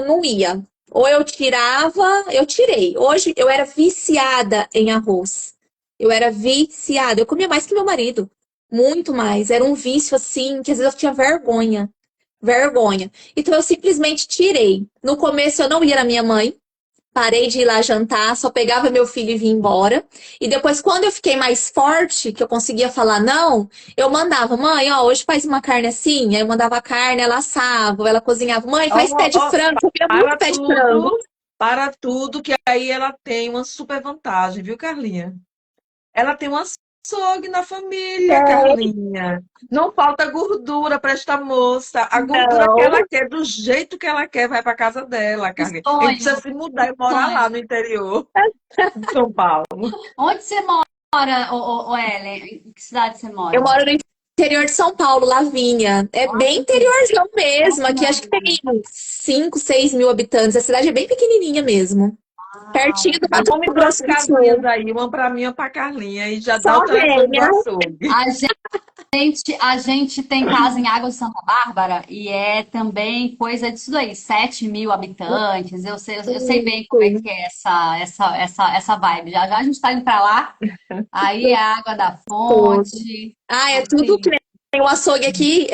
Speaker 3: não ia. Ou eu tirava, eu tirei. Hoje eu era viciada em arroz. Eu era viciada. Eu comia mais que meu marido. Muito mais. Era um vício assim, que às vezes eu tinha vergonha. Vergonha. Então eu simplesmente tirei. No começo eu não ia na minha mãe. Parei de ir lá jantar, só pegava meu filho e vinha embora. E depois, quando eu fiquei mais forte, que eu conseguia falar não, eu mandava, mãe, ó, hoje faz uma carne assim. Aí eu mandava a carne, ela assava, ela cozinhava. Mãe,
Speaker 1: Ó,
Speaker 3: faz pé de
Speaker 1: ó,
Speaker 3: frango. Eu comia muito
Speaker 1: para
Speaker 3: pé de frango.
Speaker 1: tudo, para tudo, que aí ela tem uma super vantagem, viu, Carlinha? Ela tem um açougue na família,
Speaker 3: É,
Speaker 1: Carlinha. Não falta gordura para esta moça. A gordura que ela
Speaker 3: não.
Speaker 1: quer, do jeito que ela quer, vai para casa dela,
Speaker 2: Que
Speaker 1: Carlinha. A gente precisa
Speaker 2: sonho,
Speaker 1: se mudar e
Speaker 2: que
Speaker 1: morar lá
Speaker 2: sonho.
Speaker 1: no interior de São Paulo.
Speaker 2: Onde você mora, ô Ellen? Em que cidade você
Speaker 3: Eu
Speaker 2: mora?
Speaker 3: moro no interior de São Paulo, Lavínia. É bem
Speaker 2: Nossa, que,
Speaker 3: interiorzão
Speaker 2: nossa,
Speaker 3: mesmo.
Speaker 2: que
Speaker 3: Aqui acho que
Speaker 2: maravilha.
Speaker 3: tem 5, 6 mil habitantes. A cidade é bem pequenininha mesmo.
Speaker 2: Uau.
Speaker 3: Pertinho do
Speaker 1: Mas
Speaker 3: Mato
Speaker 1: vamos duas
Speaker 3: Grosso do
Speaker 1: casinhas
Speaker 3: Sul.
Speaker 1: aí, uma para mim e uma para Carlinha, e já dá o
Speaker 3: Só
Speaker 1: telefone do
Speaker 3: venha.
Speaker 1: açougue.
Speaker 2: A a gente tem casa em Água de Santa Bárbara e é também coisa disso daí, 7 mil habitantes. Eu sei bem como é
Speaker 3: Isso.
Speaker 2: que é essa vibe. Já já a gente tá indo pra lá, aí é a água da
Speaker 3: Tudo.
Speaker 2: fonte,
Speaker 3: Ah, é tudo que
Speaker 2: assim.
Speaker 3: nem o açougue aqui,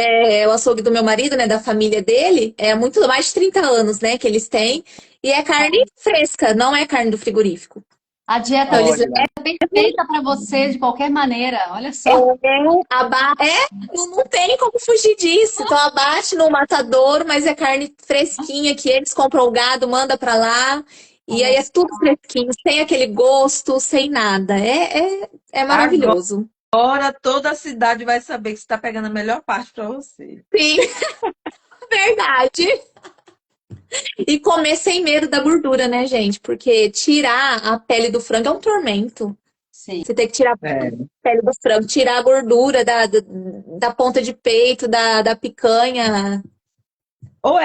Speaker 3: o açougue do meu marido, né, da família dele, é muito mais de 30 anos, né, que eles têm, e é carne fresca, não é carne do frigorífico.
Speaker 2: A dieta
Speaker 3: Então eles
Speaker 1: Olha,
Speaker 2: é bem feita para você de qualquer maneira. Olha só.
Speaker 3: levam, não tem como fugir disso. Então abate no matadouro, mas é carne fresquinha que eles compram o gado, manda pra lá, e aí
Speaker 2: Olha
Speaker 3: é tudo fresquinho, sem aquele gosto, sem nada. É maravilhoso.
Speaker 1: agora toda a cidade vai saber que você está pegando a melhor parte para você.
Speaker 3: Sim, verdade. E comer sem medo da gordura, né, gente? Porque tirar a pele do frango é um tormento.
Speaker 2: sim.
Speaker 3: Você tem que tirar a
Speaker 1: É.
Speaker 3: pele do frango, tirar a gordura da ponta de peito, da picanha.
Speaker 1: Ou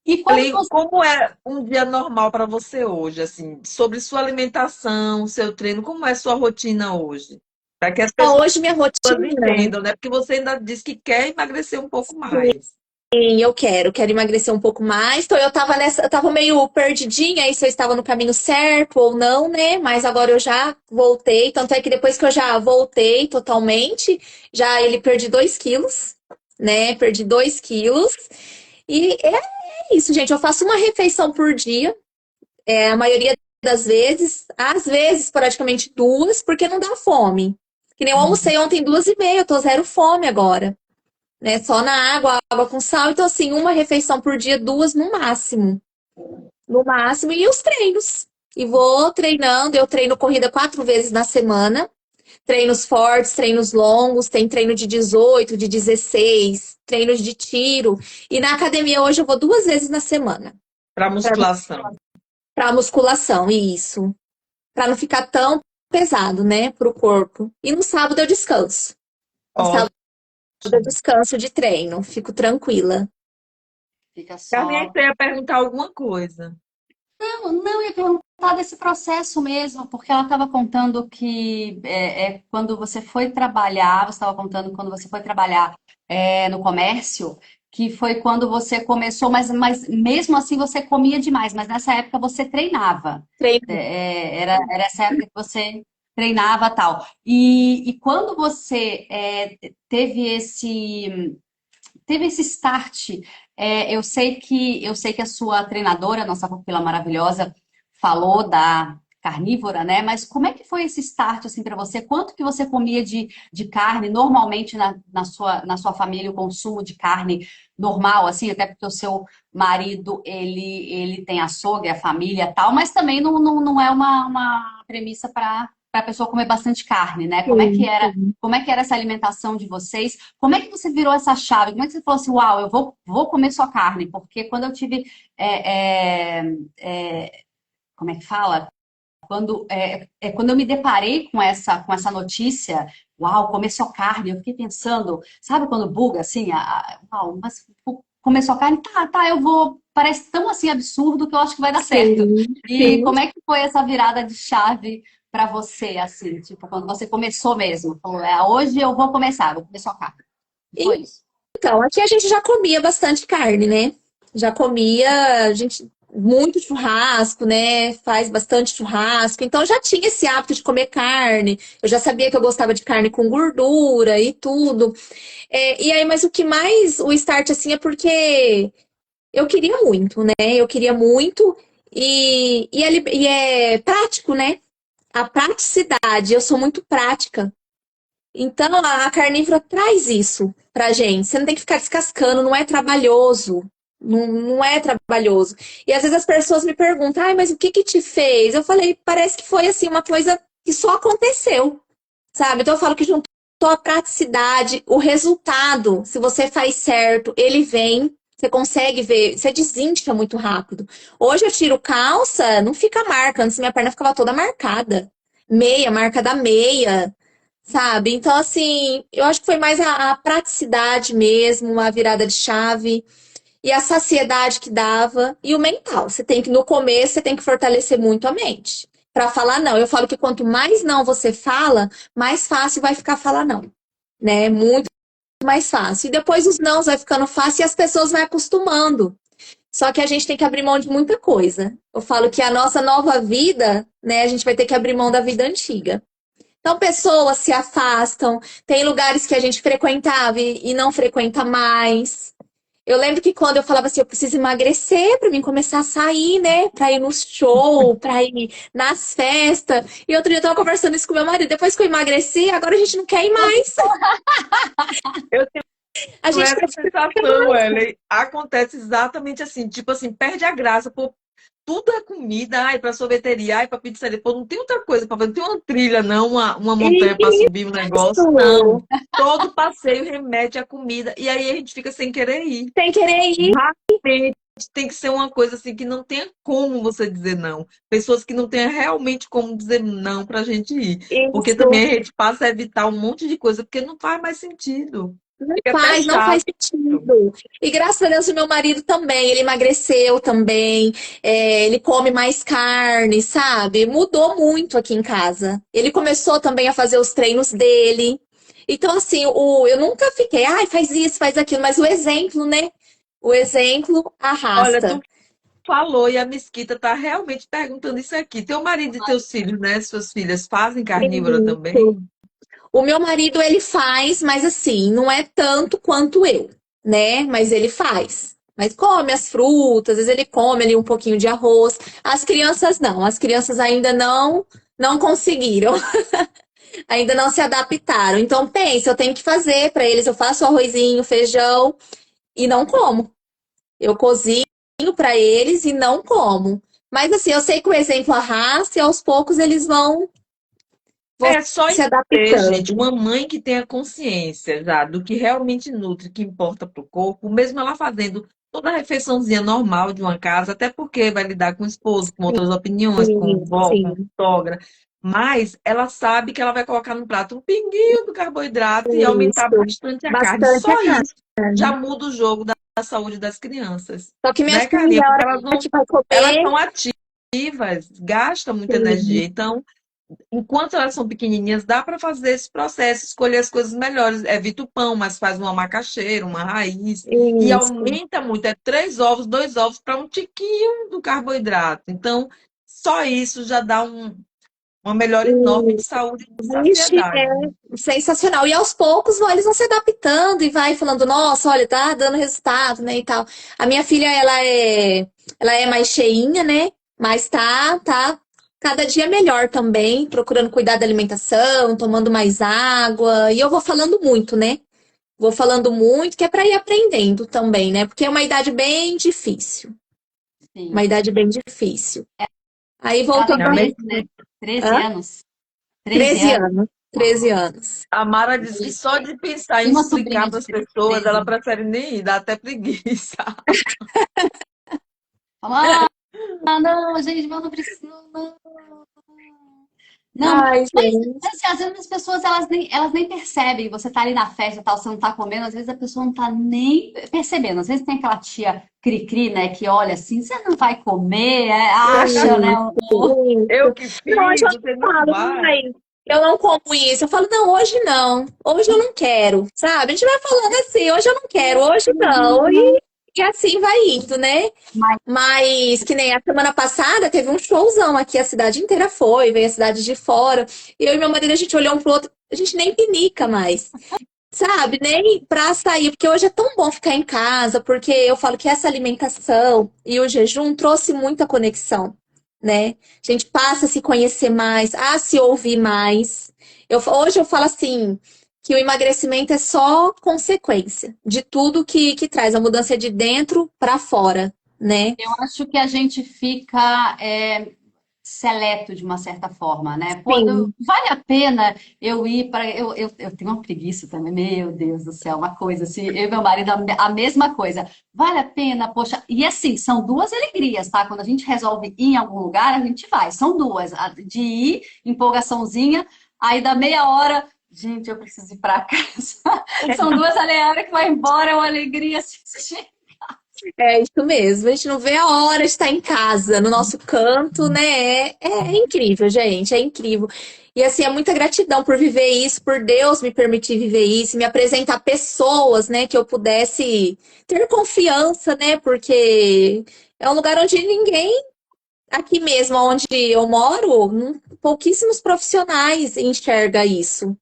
Speaker 2: E quando
Speaker 1: Ellen,
Speaker 2: você.
Speaker 1: como é um dia normal para você hoje, assim, sobre sua alimentação, seu treino, como é sua rotina hoje? Para que as pessoas
Speaker 3: Hoje minha rotina,
Speaker 1: entendam, né? Porque você ainda disse que quer emagrecer um pouco mais.
Speaker 3: sim, eu quero emagrecer um pouco mais. Então eu tava meio perdidinha aí se eu estava no caminho certo ou não, né? Mas agora eu já voltei. Tanto é que depois que eu já voltei totalmente, já ele perdi 2 quilos, né? Perdi 2 quilos. E é isso, gente. Eu faço uma refeição por dia, a maioria das vezes, às vezes, praticamente duas, porque não dá fome. Que nem eu almocei ontem 2h30, eu tô zero fome agora, né? Só na água, água com sal. Então, assim, uma refeição por dia, duas no máximo. No máximo, e os treinos. E vou treinando, eu treino corrida 4 vezes na semana. Treinos fortes, treinos longos, tem treino de 18, de 16, treinos de tiro. E na academia hoje eu vou 2 vezes na semana.
Speaker 1: Para
Speaker 3: Pra-
Speaker 1: musculação.
Speaker 3: Para musculação, isso. Para não ficar tão pesado, né, pro corpo. E no sábado eu descanso. No sábado eu
Speaker 1: Ótimo.
Speaker 3: descanso de treino, fico tranquila.
Speaker 2: Fica
Speaker 1: Carlinhos,
Speaker 2: só.
Speaker 1: você ia perguntar alguma coisa.
Speaker 2: Não, eu ia perguntar desse processo mesmo, porque ela estava contando que quando você foi trabalhar, você estava contando quando você foi trabalhar no comércio, que foi quando você começou, mas mesmo assim você comia demais, mas nessa época você treinava.
Speaker 3: Treino.
Speaker 2: Era essa época que você treinava tal. E quando você teve esse start. Eu sei que a sua treinadora, nossa pupila maravilhosa, falou da carnívora, né? Mas como é que foi esse start assim para você? Quanto que você comia de carne normalmente na sua família, o consumo de carne normal, assim, até porque o seu marido ele tem açougue, a família e tal, mas também não é uma premissa para a pessoa comer bastante carne, né? Como é que
Speaker 3: Sim,
Speaker 2: era
Speaker 3: sim.
Speaker 2: como é que era essa alimentação de vocês? Como é que você virou essa chave? Como é que você falou assim, uau, eu vou comer só carne? Porque quando eu tive, é, é, como é que fala? Quando eu me deparei com essa notícia, uau, comer só carne, eu fiquei pensando, sabe quando buga assim, uau, mas comer só carne, tá, eu vou, parece tão assim absurdo que eu acho que vai dar certo.
Speaker 3: Sim,
Speaker 2: E
Speaker 3: sim.
Speaker 2: como é que foi essa virada de chave para você, assim, tipo, quando você começou mesmo? Falou, hoje eu vou começar, vou comer só carne. E foi isso.
Speaker 3: Então, aqui a gente já comia bastante carne, né? Já comia, a gente, muito churrasco, né? Faz bastante churrasco. Então, já tinha esse hábito de comer carne. Eu já sabia que eu gostava de carne com gordura e tudo. E aí, mas o que mais, o start, assim, é porque eu queria muito, né? Eu queria muito. E é prático, né? A praticidade. Eu sou muito prática. Então, a carnívora traz isso pra gente. Você não tem que ficar descascando, não é trabalhoso. Não é trabalhoso. E às vezes as pessoas me perguntam, ai, mas o que que te fez? Eu falei, parece que foi assim, uma coisa que só aconteceu, sabe? Então eu falo que juntou a praticidade, o resultado, se você faz certo, ele vem, você consegue ver, você desincha muito rápido. Hoje eu tiro calça, não fica marca, antes minha perna ficava toda marcada. Meia, marca da meia. Sabe? Então, assim, eu acho que foi mais a praticidade mesmo, a virada de chave e a saciedade que dava e o mental. Você tem que, no começo, você tem que fortalecer muito a mente. Para falar não. Eu falo que quanto mais não você fala, mais fácil vai ficar falar não, né? Muito mais fácil. E depois os nãos vai ficando fácil e as pessoas vão acostumando. Só que a gente tem que abrir mão de muita coisa. Eu falo que a nossa nova vida, né, a gente vai ter que abrir mão da vida antiga. Então, pessoas se afastam, tem lugares que a gente frequentava e não frequenta mais. Eu lembro que quando eu falava assim, eu preciso emagrecer para mim começar a sair, né? Para ir no show, para ir nas festas. E outro dia eu tava conversando isso com meu marido. Depois que eu emagreci, agora a gente não quer ir mais.
Speaker 1: Eu
Speaker 3: A
Speaker 1: tenho
Speaker 3: gente
Speaker 1: essa
Speaker 3: quer ficar
Speaker 1: sensação, Ellen. Acontece exatamente assim, tipo assim, perde a graça, pô, tudo é comida, ai, pra sorveteria, ai, pra pizzaria, pô, não tem outra coisa pra fazer, não tem uma trilha, não, uma montanha pra subir um negócio, não.
Speaker 3: isso.
Speaker 1: Todo passeio remete à comida, e aí a gente fica sem querer ir.
Speaker 3: Sem querer ir.
Speaker 1: Realmente tem que ser uma coisa assim que não tenha como você dizer não. Pessoas que não tenham realmente como dizer não pra gente ir. Porque
Speaker 3: Isso.
Speaker 1: também a gente passa a evitar um monte de coisa, porque não faz mais sentido. Fica até
Speaker 3: Não faz
Speaker 1: chato.
Speaker 3: sentido. E graças a Deus o meu marido também, ele emagreceu também, ele come mais carne, sabe? Mudou muito aqui em casa. Ele começou também a fazer os treinos dele. Então, assim, eu nunca fiquei, ai, faz isso, faz aquilo, mas o exemplo, né? O exemplo
Speaker 1: Olha,
Speaker 3: arrasta.
Speaker 1: tu falou e a Mesquita tá realmente perguntando isso aqui. Teu marido e teus filhos, né? Suas filhas fazem carnívora também?
Speaker 3: Isso. O meu marido, ele faz, mas assim, não é tanto quanto eu, né? Mas ele faz. Mas come as frutas, às vezes ele come ali um pouquinho de arroz. As crianças não, as crianças ainda não conseguiram, ainda não se adaptaram. Então, pensa, eu tenho que fazer para eles, eu faço arrozinho, feijão e não como. Eu cozinho para eles e não como. Mas assim, eu sei que o exemplo arrasta e aos poucos eles vão
Speaker 1: É só
Speaker 3: se
Speaker 1: em ter, gente,
Speaker 3: adaptando.
Speaker 1: uma mãe que tenha consciência já do que realmente nutre, que importa para o corpo, mesmo ela fazendo toda refeiçãozinha normal de uma casa, até porque vai lidar com o esposo, com outras opiniões, com
Speaker 3: Sim,
Speaker 1: vó, com
Speaker 3: sim,
Speaker 1: sogra. Mas ela sabe que ela vai colocar no prato um pinguinho do carboidrato e aumentar
Speaker 3: isso.
Speaker 1: bastante a carne.
Speaker 3: Bastante a
Speaker 1: Só isso já
Speaker 3: carne.
Speaker 1: muda o jogo da saúde das crianças,
Speaker 3: Só que minha
Speaker 1: né, Carlinha?
Speaker 3: filha, a
Speaker 1: Porque
Speaker 3: hora
Speaker 1: elas não,
Speaker 3: que vai
Speaker 1: elas
Speaker 3: comer,
Speaker 1: são ativas, gastam muita
Speaker 3: sim,
Speaker 1: energia. Então, enquanto elas são pequenininhas, dá para fazer esse processo, escolher as coisas melhores. Evita o pão, mas faz uma macaxeira, uma raiz. E
Speaker 3: isso.
Speaker 1: aumenta muito. É 3 ovos, 2 ovos para um tiquinho do carboidrato. Então, só isso já dá uma melhora enorme de saúde e de
Speaker 3: Vixe,
Speaker 1: saciedade.
Speaker 3: é sensacional. E aos poucos eles vão se adaptando e vai falando, nossa, olha, tá dando resultado, né, e tal. A minha filha, ela é mais cheinha, né? Mas tá cada dia melhor também, procurando cuidar da alimentação, tomando mais água. E eu vou falando muito, né? Vou falando muito, que é para ir aprendendo também, né? Porque é uma idade bem difícil. Uma
Speaker 2: Sim.
Speaker 3: idade bem difícil. Aí
Speaker 2: Ela
Speaker 3: voltando
Speaker 2: tem
Speaker 1: A,
Speaker 3: à
Speaker 2: 13, né? 13
Speaker 3: hã?
Speaker 2: anos. 13
Speaker 3: 13
Speaker 2: anos.
Speaker 3: anos. 13 anos.
Speaker 1: a Mara disse que só de pensar em
Speaker 2: Tem uma
Speaker 1: explicar
Speaker 2: sobrinha
Speaker 1: para
Speaker 2: de
Speaker 1: as pessoas, ela
Speaker 2: 13.
Speaker 1: prefere nem ir, dá até preguiça.
Speaker 2: Fala, ah, não, gente, mas não precisa, não. Não,
Speaker 3: Ai,
Speaker 2: mas
Speaker 3: gente.
Speaker 2: assim, às vezes as pessoas elas nem percebem. Você tá ali na festa, e tal, você não tá comendo, às vezes a pessoa não tá nem percebendo. Às vezes tem aquela tia cri-cri, né, que olha assim, você não vai comer, acha, né?
Speaker 1: Eu
Speaker 3: Isso.
Speaker 1: que
Speaker 3: Não, hoje
Speaker 1: fiz,
Speaker 3: eu
Speaker 1: você
Speaker 3: não
Speaker 1: não
Speaker 3: falo,
Speaker 1: vai.
Speaker 3: mãe, eu não como isso. Eu falo, não, hoje não. Hoje eu não quero, sabe? A gente vai falando assim, hoje eu não quero, hoje não. E assim vai indo, né?
Speaker 2: Mas
Speaker 3: Mas que nem a semana passada teve um showzão aqui, a cidade inteira foi, veio a cidade de fora. E eu e meu marido, a gente olhou um pro outro, a gente nem pinica mais. Sabe, nem pra sair, porque hoje é tão bom ficar em casa, porque eu falo que essa alimentação e o jejum trouxe muita conexão, né? A gente passa a se conhecer mais, a se ouvir mais. Hoje eu falo assim, que o emagrecimento é só consequência de tudo que traz a mudança de dentro para fora, né?
Speaker 2: eu acho que a gente fica seleto de uma certa forma, né? Pô,
Speaker 3: Sim,
Speaker 2: vale a pena eu ir para. Eu tenho uma preguiça também, meu Deus do céu, uma coisa assim. Eu e meu marido, a mesma coisa. Vale a pena, poxa. E assim, são duas alegrias, tá? Quando a gente resolve ir em algum lugar, a gente vai. São duas. A de ir, empolgaçãozinha, aí dá meia hora. Gente, eu preciso ir para casa. São duas alegrias que vai embora, é uma alegria assim.
Speaker 3: é isso mesmo. A gente não vê a hora de estar em casa, no nosso canto, né? É incrível, gente, é incrível. E assim, é muita gratidão por viver isso, por Deus me permitir viver isso, me apresentar pessoas, né, que eu pudesse ter confiança, né? Porque é um lugar onde ninguém, aqui mesmo onde eu moro, pouquíssimos profissionais enxerga isso.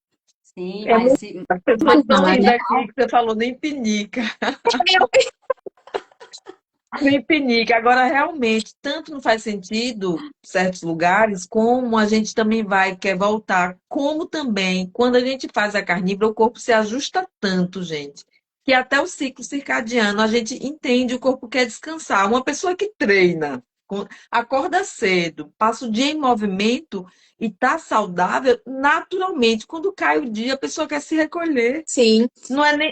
Speaker 2: Sim,
Speaker 3: É muito
Speaker 1: As pessoas estão
Speaker 2: mas
Speaker 1: rindo
Speaker 2: é
Speaker 1: aqui que você falou nem pinica. Nem pinica. Agora, realmente, tanto não faz sentido certos lugares, como a gente também vai, quer voltar. Como também, quando a gente faz a carnívora, o corpo se ajusta tanto, gente, que até o ciclo circadiano a gente entende, o corpo quer descansar. Uma pessoa que treina, acorda cedo, passa o dia em movimento e está saudável, naturalmente, quando cai o dia, a pessoa quer se recolher.
Speaker 3: sim,
Speaker 1: Não é nem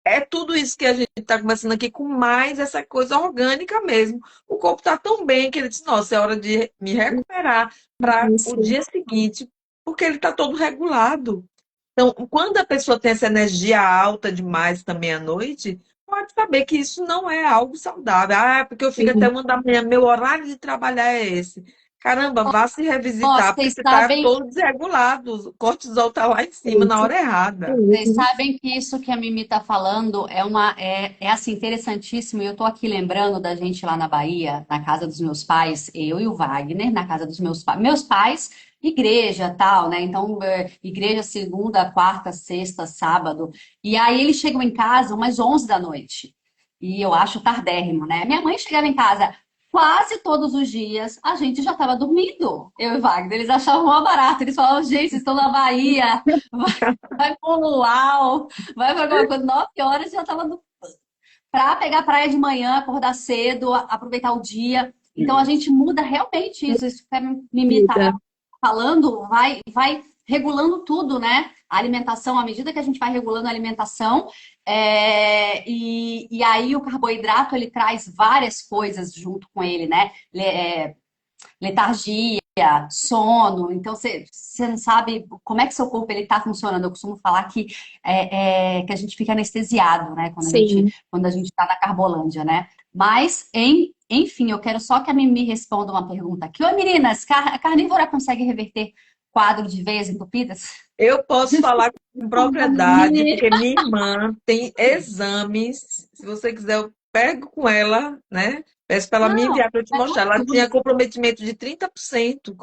Speaker 1: É tudo isso que a gente está conversando aqui, com mais essa coisa orgânica mesmo. O corpo está tão bem que ele disse: nossa, é hora de me recuperar para o
Speaker 3: isso.
Speaker 1: dia seguinte, porque ele está todo regulado. Então, quando a pessoa tem essa energia alta demais também à noite, pode saber que isso não é algo saudável. Ah, porque eu fico até
Speaker 3: Sim.
Speaker 1: 1 da manhã, meu horário de trabalhar é esse. Caramba, vá se
Speaker 2: Ó,
Speaker 1: revisitar, porque
Speaker 2: vocês
Speaker 1: você está
Speaker 2: sabem.
Speaker 1: todo desregulado. O cortisol está lá em cima, na hora errada.
Speaker 2: Vocês
Speaker 3: Mesmo.
Speaker 2: sabem que isso que a Mimi está falando é assim interessantíssimo. E eu estou aqui lembrando da gente lá na Bahia, na casa dos meus pais, eu e o Wagner, na casa dos meus pais. Meus pais, igreja, tal, né? Então, igreja segunda, quarta, sexta, sábado. E aí eles chegam em casa umas 11 da noite. E eu acho tardérrimo, né? Minha mãe chegava em casa quase todos os dias, a gente já estava dormindo. Eu e o Wagner, eles achavam uma barata. Eles falavam, gente, vocês estão na Bahia. Vai pro luau, vai pra alguma coisa, 9 horas já tava pra pegar a praia de manhã, acordar cedo, aproveitar o dia. Então a gente muda realmente isso. Isso que a Mimi tá
Speaker 3: Vida.
Speaker 2: falando vai regulando tudo, né? A alimentação, à medida que a gente vai regulando a alimentação, e aí o carboidrato ele traz várias coisas junto com ele, né? Letargia, sono. Então você não sabe como é que seu corpo ele está funcionando. Eu costumo falar que a gente fica anestesiado, né?
Speaker 3: Sim.
Speaker 2: Quando a gente está na Carbolândia, né? Mas, enfim, eu quero só que a Mimi responda uma pergunta aqui. Oi, meninas, a carnívora consegue reverter quadro de veias entupidas?
Speaker 1: Eu posso falar com propriedade, porque minha irmã tem exames. Se você quiser, eu pego com ela, né? Peço para ela me
Speaker 2: Não,
Speaker 1: enviar para eu te
Speaker 2: pega
Speaker 1: mostrar. Ela tinha
Speaker 2: tudo.
Speaker 1: comprometimento de 30%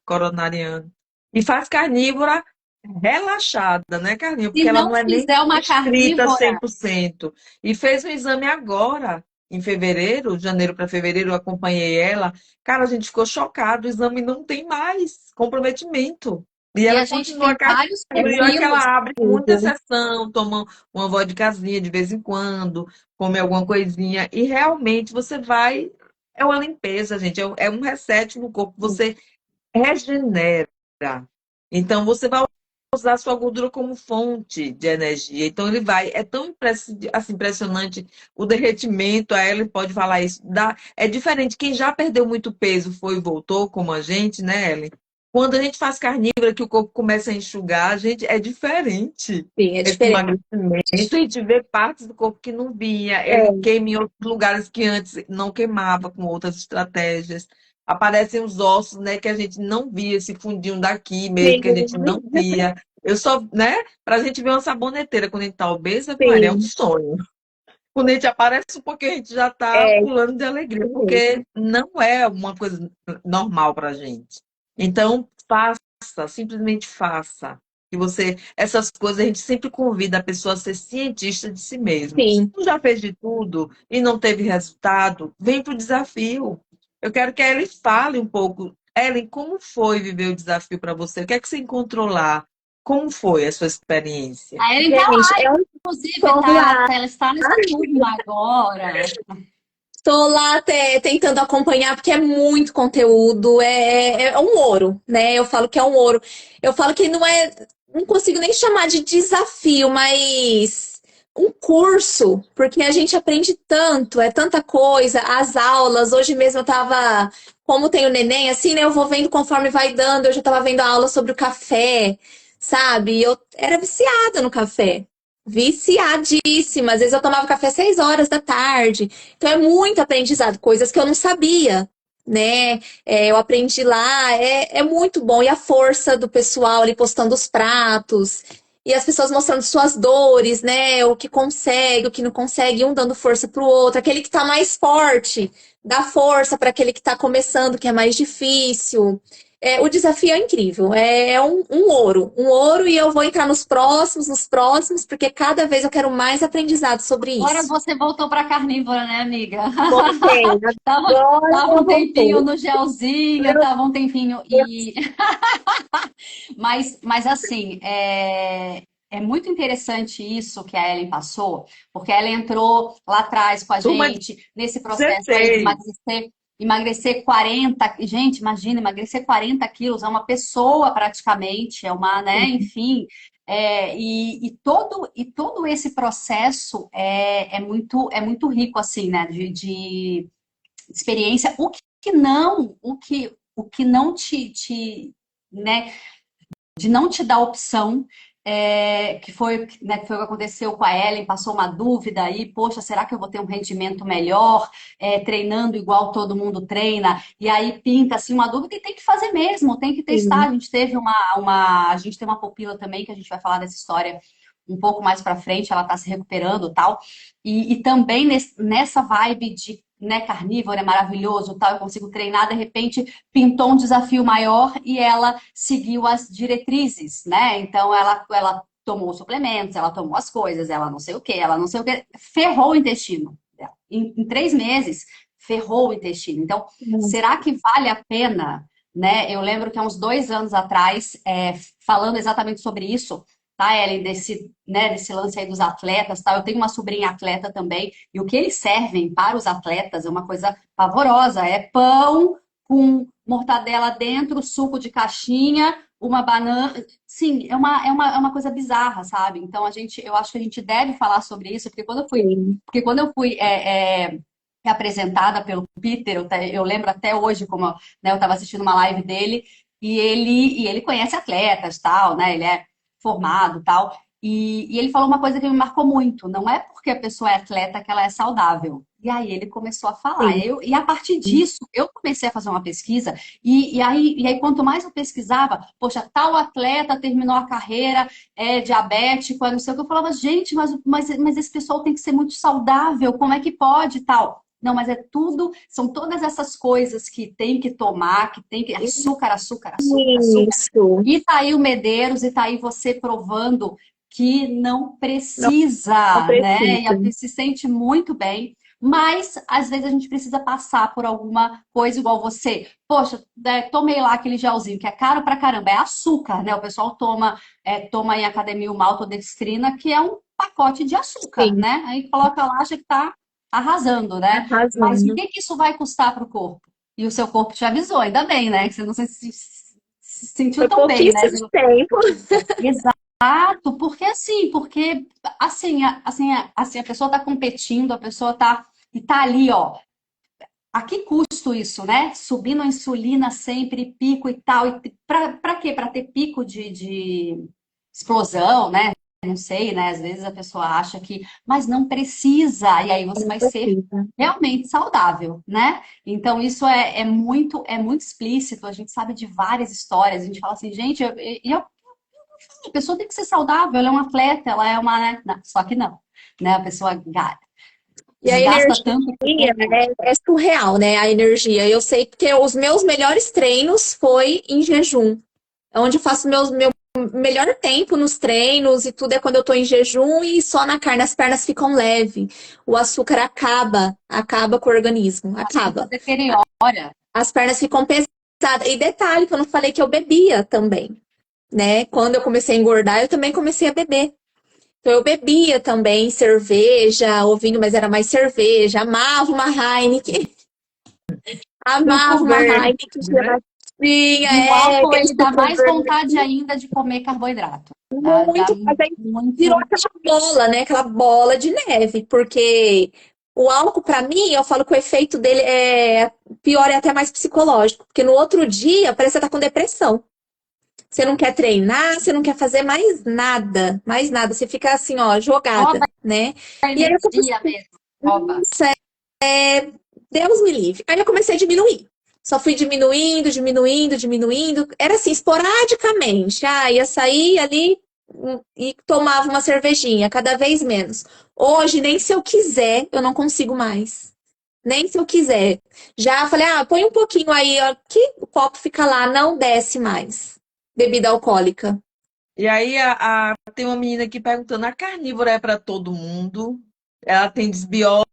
Speaker 1: coronariano. E faz carnívora relaxada, né, carnívora?
Speaker 2: Se
Speaker 1: Porque ela
Speaker 2: não
Speaker 1: não é nem
Speaker 2: fizer uma
Speaker 1: estrita
Speaker 2: carnívora,
Speaker 1: 100%. E fez um exame agora, em fevereiro, janeiro para fevereiro, eu acompanhei ela. Cara, a gente ficou chocado, o exame não tem mais comprometimento. E
Speaker 2: e
Speaker 1: ela
Speaker 2: a gente
Speaker 1: continua
Speaker 2: tem
Speaker 1: carnívora.
Speaker 2: vários
Speaker 1: E olha que
Speaker 2: pepinos.
Speaker 1: ela abre com muita exceção, toma uma vodkazinha de vez em quando, come alguma coisinha. E realmente você vai. É uma limpeza, gente. É um reset no corpo. Você regenera. Então você vai usar a sua gordura como fonte de energia. Então ele vai. É tão assim, impressionante o derretimento. A Ellen pode falar isso. É diferente. Quem já perdeu muito peso foi e voltou, como a gente, né, Ellen? Quando a gente faz carnívora, que o corpo começa a enxugar, a gente é diferente.
Speaker 3: Sim, é
Speaker 1: Esse
Speaker 3: diferente.
Speaker 1: emagrecimento, a gente vê partes do corpo que não vinha, ele queima em outros lugares que antes não queimava, com outras estratégias. Aparecem os ossos, né, que a gente não via, se fundiam daqui mesmo, que a gente não via. Eu só, né, pra gente ver uma saboneteira quando a gente tá obesa, Maria, é um
Speaker 3: Sim,
Speaker 1: sonho. Quando a gente aparece, porque a gente já tá
Speaker 3: é
Speaker 1: pulando de alegria,
Speaker 3: mesmo.
Speaker 1: porque não é uma coisa normal pra gente. Então, faça, simplesmente faça. Que você, essas coisas a gente sempre convida a pessoa a ser cientista de si mesmo. Se
Speaker 3: Sim.
Speaker 1: tu já fez de tudo e não teve resultado, vem pro desafio. Eu quero que a Ellen fale um pouco. Ellen, como foi viver o desafio para você? O que é que você encontrou lá? Como foi a sua experiência?
Speaker 2: A Ellen tá
Speaker 3: Gente,
Speaker 2: lá,
Speaker 3: é um
Speaker 2: inclusive,
Speaker 3: som lá.
Speaker 2: ela está nessa turma agora.
Speaker 3: Tô lá até tentando acompanhar, porque é muito conteúdo, é um ouro, né? Eu falo que é um ouro. Eu falo que não é, não consigo nem chamar de desafio, mas um curso, porque a gente aprende tanto, é tanta coisa, as aulas, hoje mesmo eu tava, como tem o neném, assim, né? Eu vou vendo conforme vai dando, eu já tava vendo a aula sobre o café, sabe? Eu era viciada no café. Viciadíssima. Às vezes eu tomava café às 6 horas da tarde. Então é muito aprendizado, coisas que eu não sabia, né? Eu aprendi lá, é muito bom. E a força do pessoal ali postando os pratos, e as pessoas mostrando suas dores, né? O que consegue, o que não consegue, um dando força pro outro. Aquele que tá mais forte, dá força para aquele que tá começando, que é mais difícil. O desafio é incrível, um ouro, e eu vou entrar nos próximos, porque cada vez eu quero mais aprendizado sobre
Speaker 2: Agora
Speaker 3: isso.
Speaker 2: você voltou para carnívora, né, amiga?
Speaker 3: Voltei, agora
Speaker 2: Tava
Speaker 3: eu
Speaker 2: um tempinho
Speaker 3: voltei.
Speaker 2: no gelzinho, tava um tempinho e mas assim, é muito interessante isso que a Ellen passou, porque ela entrou lá atrás com a
Speaker 1: Turma
Speaker 2: gente nesse processo aí de
Speaker 1: 16.
Speaker 2: emagrecer 40. Gente, imagina, emagrecer 40 quilos, é uma pessoa praticamente, é uma, né, enfim. E todo esse processo é muito rico, assim, né, de experiência. O que não né, de não te dar opção, que foi, né, que foi o que aconteceu com a Ellen, passou uma dúvida aí, poxa, será que eu vou ter um rendimento melhor, treinando igual todo mundo treina? E aí pinta assim uma dúvida e tem que fazer mesmo, tem que testar.
Speaker 3: Sim,
Speaker 2: A gente tem uma pupila também, que a gente vai falar dessa história um pouco mais para frente, ela está se recuperando e tal. E também nessa vibe de, né, carnívoro é maravilhoso, tal, eu consigo treinar, de repente pintou um desafio maior e ela seguiu as diretrizes, né? Então ela tomou os suplementos, ela tomou as coisas, ela não sei o que, ela não sei o que, ferrou o intestino dela. Em 3 meses, ferrou o intestino. Então, será que vale a pena, né? Eu lembro que há uns 2 anos atrás, falando exatamente sobre isso, tá, Ellen, desse lance aí dos atletas, tá? Eu tenho uma sobrinha atleta também, e o que eles servem para os atletas é uma coisa pavorosa, é pão com mortadela dentro, suco de caixinha, uma banana. Sim, é uma coisa bizarra, sabe? Então eu acho que a gente deve falar sobre isso,
Speaker 3: Sim.
Speaker 2: porque quando eu fui apresentada pelo Peter, eu lembro até hoje como né, eu estava assistindo uma live dele e ele conhece atletas, tal, né? Ele é formado, tal. E ele falou uma coisa que me marcou muito. Não é porque a pessoa é atleta que ela é saudável. E aí ele começou a falar.
Speaker 3: Sim.
Speaker 2: E a partir disso, eu comecei a fazer uma pesquisa. E aí, quanto mais eu pesquisava, poxa, tal atleta terminou a carreira, é diabético, é não sei o que. Eu falava, gente, mas esse pessoal tem que ser muito saudável. Como é que pode e tal? Não, mas é tudo, são todas essas coisas que tem que tomar, que tem que. Açúcar, açúcar, açúcar, açúcar.
Speaker 3: Isso.
Speaker 2: E tá aí o Medeiros, e tá aí você provando que não
Speaker 3: Não, não
Speaker 2: precisa, né? E a
Speaker 3: precisa.
Speaker 2: gente se sente muito bem, mas às vezes a gente precisa passar por alguma coisa igual você. Poxa, né, tomei lá aquele gelzinho que é caro pra caramba, é açúcar, né? O pessoal toma em academia uma maltodextrina, que é um pacote de açúcar,
Speaker 3: Sim,
Speaker 2: né? Aí coloca lá, acha que tá arrasando, né? Mas o
Speaker 3: arrasando.
Speaker 2: que que isso vai custar para o corpo? E o seu corpo te avisou, ainda bem, né? Que você não se sentiu
Speaker 3: Foi
Speaker 2: tão bem, né?
Speaker 3: pouquíssimo tempo.
Speaker 2: Exato, porque assim, a pessoa está competindo, a pessoa tá ali, ó. A que custo isso, né? Subindo a insulina sempre, pico e tal. E para quê? Para ter pico de explosão, né? Não sei, né? Às vezes a pessoa acha que, mas não precisa. E aí você
Speaker 3: Não
Speaker 2: vai ser
Speaker 3: precisa.
Speaker 2: realmente saudável, né? Então isso é muito explícito. A gente sabe de várias histórias. A gente fala assim, gente, a pessoa tem que ser saudável. Ela é um atleta, ela é uma, né? Não, só que não, né? A pessoa
Speaker 3: E a
Speaker 2: desgasta
Speaker 3: energia
Speaker 2: tanto o corpo.
Speaker 3: é surreal, né? A energia. Eu sei porque os meus melhores treinos foi em jejum. É onde eu faço meu melhor tempo nos treinos e tudo é quando eu tô em jejum e só na carne. As pernas ficam leves. O açúcar acaba com o organismo.
Speaker 2: O açúcar
Speaker 3: Acaba.
Speaker 2: deteriora.
Speaker 3: As pernas ficam pesadas. E detalhe, que eu não falei que eu bebia também, né? Quando eu comecei a engordar, eu também comecei a beber. Então eu bebia também cerveja, ou vinho, mas era mais cerveja. Amava uma Heineken, amava
Speaker 1: Suco
Speaker 3: uma
Speaker 1: verde,
Speaker 3: Heineken
Speaker 1: né?
Speaker 3: geladinha,
Speaker 2: E o álcool,
Speaker 3: aquele
Speaker 2: ele dá
Speaker 3: suco
Speaker 2: mais
Speaker 3: verde.
Speaker 2: vontade ainda de comer carboidrato. Dá
Speaker 3: Muito, mas aí virou
Speaker 2: muito.
Speaker 3: aquela bola, né? Aquela bola de neve, porque o álcool, pra mim, eu falo que o efeito dele é pior, é até mais psicológico, porque no outro dia parece que você tá com depressão. Você não quer treinar, você não quer fazer mais nada. Você fica assim, ó,
Speaker 2: Rouba
Speaker 3: jogada, né?
Speaker 2: a
Speaker 3: E aí eu comecei,
Speaker 2: energia mesmo. Rouba.
Speaker 3: nossa, Deus me livre. Aí eu comecei a diminuir. Só fui diminuindo, diminuindo, diminuindo. Era assim, esporadicamente. Ah, ia sair ali e tomava uma cervejinha, cada vez menos. Hoje, nem se eu quiser, eu não consigo mais. Nem se eu quiser. Já falei, põe um pouquinho aí, ó, que o copo fica lá, não desce mais. Bebida alcoólica.
Speaker 1: E aí tem uma menina aqui perguntando: a carnívora é para todo mundo? Ela tem desbiose,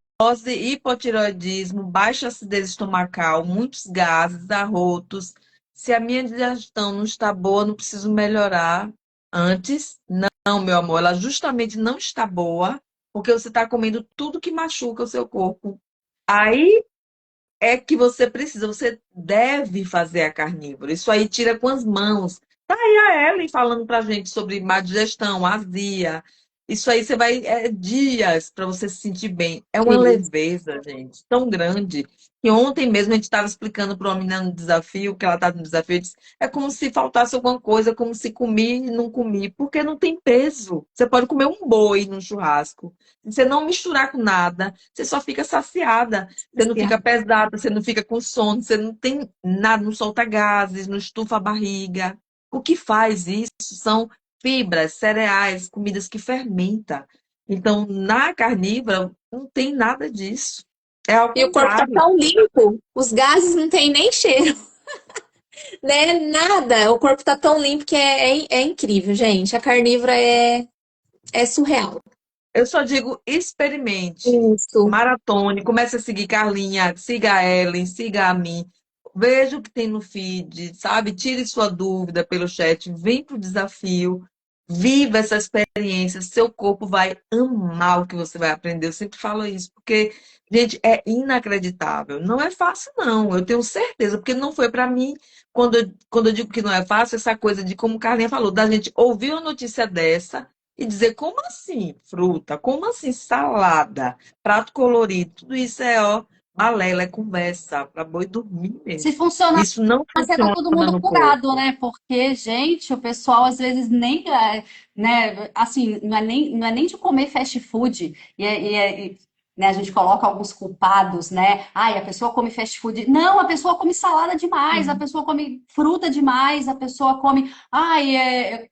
Speaker 1: hipotireoidismo, baixa acidez estomacal, muitos gases, arrotos. Se a minha digestão não está boa, não preciso melhorar antes? Não, meu amor, ela justamente não está boa porque você está comendo tudo que machuca o seu corpo. Aí é que você deve fazer a carnívora. Isso aí tira com as mãos. Tá aí a Ellen falando pra gente sobre má digestão, azia. Isso aí você vai dias para você se sentir bem. É uma
Speaker 3: Isso.
Speaker 1: leveza, gente, tão grande. E ontem mesmo a gente estava explicando para uma menina no desafio, que ela está no desafio, e disse, é como se faltasse alguma coisa, como se comi e não comi, porque não tem peso. Você pode comer um boi no churrasco. Se você não misturar com nada, você só fica saciada. Você não fica pesada, você não fica com sono, você não tem nada, não solta gases, não estufa a barriga. O que faz isso são fibras, cereais, comidas que fermentam. Então, na carnívora, não tem nada disso. É ao
Speaker 3: E o corpo tá
Speaker 1: contrário.
Speaker 3: tão limpo, os gases não tem nem cheiro, né? Nada. O corpo tá tão limpo que é incrível, gente. A carnívora é surreal.
Speaker 1: Eu só digo experimente,
Speaker 3: Isso.
Speaker 1: maratone, comece a seguir Carlinha, siga a Ellen, siga a mim. Veja o que tem no feed, sabe? Tire sua dúvida pelo chat, vem pro desafio. Viva essa experiência, seu corpo vai amar o que você vai aprender. Eu sempre falo isso, porque, gente, é inacreditável. Não é fácil, não. Eu tenho certeza, porque não foi para mim. Quando eu digo que não é fácil, essa coisa de, como Carlinha falou, da gente ouvir uma notícia dessa e dizer, como assim fruta? Como assim salada? Prato colorido? Tudo isso é, ó, balela, é conversa, para boi dormir
Speaker 2: Se
Speaker 1: mesmo.
Speaker 2: funcionar,
Speaker 1: Isso não
Speaker 2: você tá
Speaker 1: funciona
Speaker 2: todo mundo
Speaker 1: no
Speaker 2: curado,
Speaker 1: corpo.
Speaker 2: né? Porque, gente, o pessoal às vezes nem, né, assim, não é nem de comer fast food. Né, a gente coloca alguns culpados, né? Ai, a pessoa come fast food. Não, a pessoa come salada demais, a pessoa come fruta demais, a pessoa come. Ai,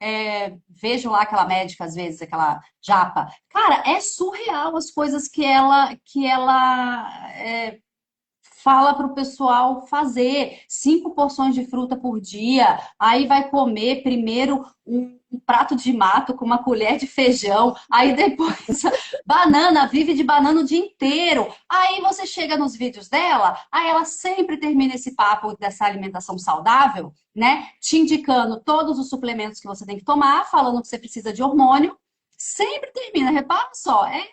Speaker 2: vejo lá aquela médica, às vezes, aquela japa. Cara, é surreal as coisas que ela fala para o pessoal fazer 5 porções de fruta por dia, aí vai comer primeiro um prato de mato com uma colher de feijão, aí depois banana, vive de banana o dia inteiro. Aí você chega nos vídeos dela, aí ela sempre termina esse papo dessa alimentação saudável, né? Te indicando todos os suplementos que você tem que tomar, falando que você precisa de hormônio. Sempre termina, repara só, é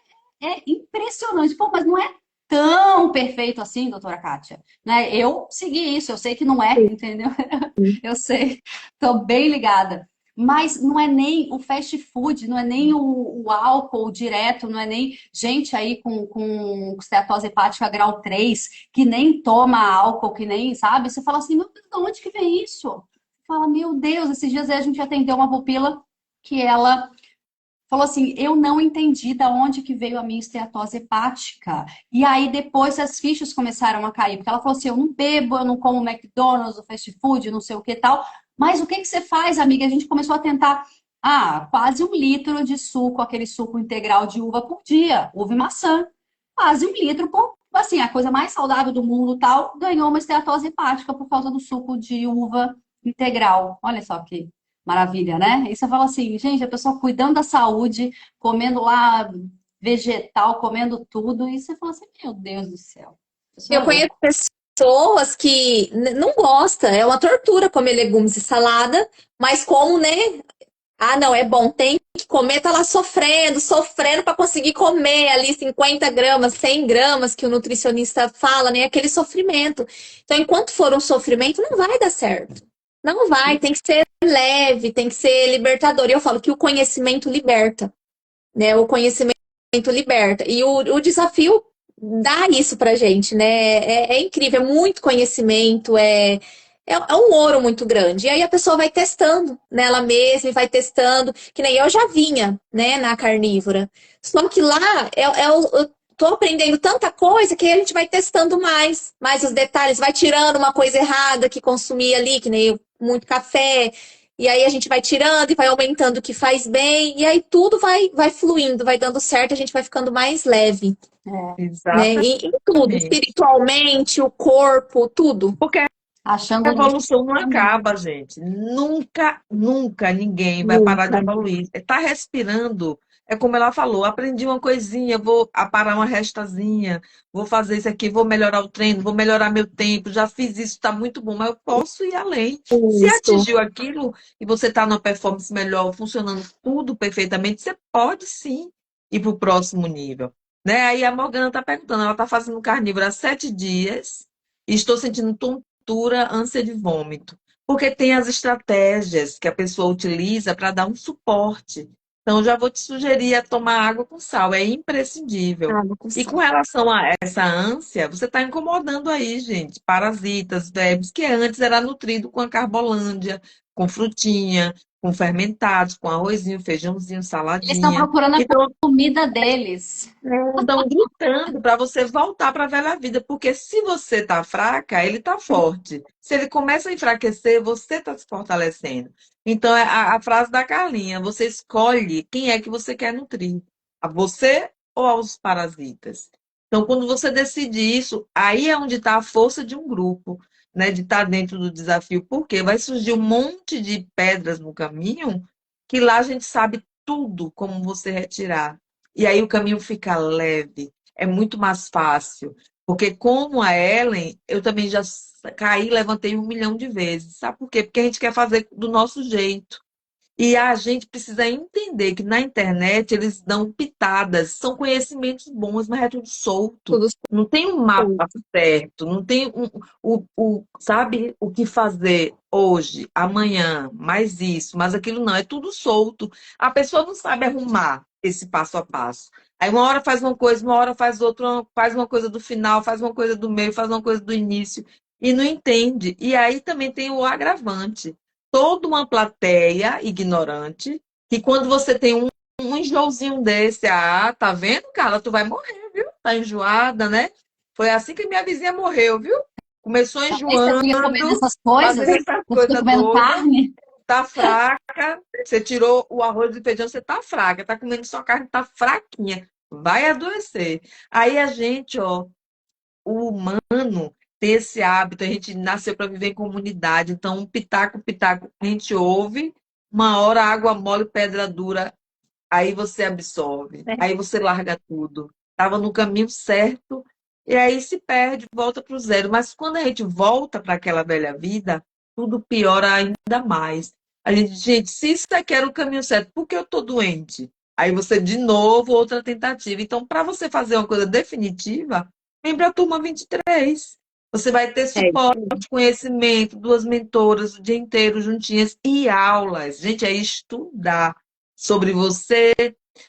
Speaker 2: impressionante. Pô, mas não é tão perfeito assim, doutora Kátia, né? Eu segui isso, eu sei que não é, entendeu? Eu sei, tô bem ligada. Mas não é nem o fast food, não é nem o álcool direto, não é nem gente aí com esteatose hepática grau 3 que nem toma álcool, que nem, sabe? Você fala assim, meu Deus, de onde que vem isso? Fala, meu Deus, esses dias aí a gente atendeu uma pupila que ela falou assim, eu não entendi da onde que veio a minha esteatose hepática. E aí depois as fichas começaram a cair, porque ela falou assim, eu não bebo, eu não como McDonald's, o fast food, não sei o que tal. Mas o que que você faz, amiga? A gente começou a tentar, quase 1 litro de suco, aquele suco integral de uva por dia, uva e maçã. Quase 1 litro por, assim, a coisa mais saudável do mundo tal, ganhou uma esteatose hepática por causa do suco de uva integral. Olha só que maravilha, né? E você fala assim, gente, a pessoa cuidando da saúde, comendo lá vegetal, comendo tudo, e você fala assim, meu Deus do céu, a pessoa
Speaker 3: Eu
Speaker 2: é
Speaker 3: conheço
Speaker 2: louca.
Speaker 3: pessoas que não gostam, é uma tortura comer legumes e salada, mas como, né? Ah, não, é bom, tem que comer, tá lá sofrendo, sofrendo para conseguir comer ali 50 gramas, 100 gramas que o nutricionista fala, né? Aquele sofrimento. Então, enquanto for um sofrimento, não vai dar certo. Não vai, tem que ser leve, tem que ser libertador. E eu falo que o conhecimento liberta, né? O conhecimento liberta. E o desafio dá isso pra gente, né? É incrível, é muito conhecimento, é um ouro muito grande. E aí a pessoa vai testando nela mesma e vai testando, que nem eu já vinha, né, na carnívora. Só que lá eu tô aprendendo tanta coisa que a gente vai testando mais os detalhes, vai tirando uma coisa errada que consumia ali, que nem muito café. E aí a gente vai tirando e vai aumentando o que faz bem, e aí tudo vai fluindo, vai dando certo, a gente vai ficando mais leve, né? E em tudo,
Speaker 1: Exatamente.
Speaker 3: espiritualmente, o corpo, tudo.
Speaker 1: Porque a
Speaker 2: Achando o nicho
Speaker 1: evolução não
Speaker 2: do caminho.
Speaker 1: acaba, gente. Nunca, nunca ninguém vai parar de
Speaker 3: Nunca.
Speaker 1: evoluir. Está respirando. É como ela falou, aprendi uma coisinha, vou aparar uma restazinha, vou fazer isso aqui, vou melhorar o treino, vou melhorar meu tempo, já fiz isso, está muito bom, mas eu posso ir além. Se
Speaker 3: Isso.
Speaker 1: atingiu aquilo e você está numa performance melhor, funcionando tudo perfeitamente, você pode sim ir para o próximo nível. Né? Aí a Morgana está perguntando, ela está fazendo carnívoro há 7 dias e estou sentindo tontura, ânsia de vômito. Porque tem as estratégias que a pessoa utiliza para dar um suporte. Então, eu já vou te sugerir a tomar água com sal, é imprescindível.
Speaker 3: Água com
Speaker 1: E com
Speaker 3: sal.
Speaker 1: relação a essa ânsia, você está incomodando aí, gente, parasitas, vermes, que antes era nutrido com a carbolândia, com frutinha, com fermentados, com arrozinho, feijãozinho,
Speaker 2: Eles estão
Speaker 1: saladinha.
Speaker 2: procurando a
Speaker 1: Então,
Speaker 2: comida deles.
Speaker 1: estão gritando para você voltar para a velha vida, porque se você está fraca, ele está forte. Se ele começa a enfraquecer, você está se fortalecendo. Então, é a frase da Carlinha: você escolhe quem é que você quer nutrir, a você ou aos parasitas. Então, quando você decide isso, aí é onde está a força de um grupo, né, de estar dentro do desafio, porque vai surgir um monte de pedras no caminho que lá a gente sabe tudo como você retirar. E aí o caminho fica leve, é muito mais fácil. Porque como a Ellen, eu também já caí, levantei 1 milhão de vezes. Sabe por quê? Porque a gente quer fazer do nosso jeito. E a gente precisa entender que na internet eles dão pitadas, são conhecimentos bons, mas é tudo solto.
Speaker 3: Tudo
Speaker 1: Não tem um mapa
Speaker 3: solto.
Speaker 1: certo, não tem sabe o que fazer hoje, amanhã, mais isso, mais aquilo, não, é tudo solto. A pessoa não sabe arrumar esse passo a passo. Aí uma hora faz uma coisa, uma hora faz outra, faz uma coisa do final, faz uma coisa do meio, faz uma coisa do início, e não entende. E aí também tem o agravante toda uma plateia ignorante, que quando você tem um enjoozinho desse, tá vendo, cara? Tu vai morrer, viu? Tá enjoada, né? Foi assim que minha vizinha morreu, viu? Começou
Speaker 2: Também você
Speaker 1: enjoando,
Speaker 2: fica comendo essas coisas,
Speaker 1: fazendo essas
Speaker 2: você fica
Speaker 1: coisas
Speaker 2: comendo
Speaker 1: doidas,
Speaker 2: carne.
Speaker 1: tá fraca, você tirou o arroz e feijão, você tá fraca, tá comendo só carne, tá fraquinha, vai adoecer. Aí a gente, ó, o humano tem esse hábito, a gente nasceu para viver em comunidade, então um pitaco, pitaco, a gente ouve, uma hora água mole, pedra dura, aí você absorve,
Speaker 3: Né?
Speaker 1: aí você larga tudo. Estava no caminho certo, e aí se perde, volta para o zero. Mas quando a gente volta para aquela velha vida, tudo piora ainda mais. A gente, se isso aqui era o caminho certo, por que eu estou doente? Aí você, de novo, outra tentativa. Então, para você fazer uma coisa definitiva, vem para a turma 23. Você vai ter
Speaker 3: É,
Speaker 1: suporte, conhecimento, duas mentoras o dia inteiro juntinhas e aulas. Gente, é estudar sobre você,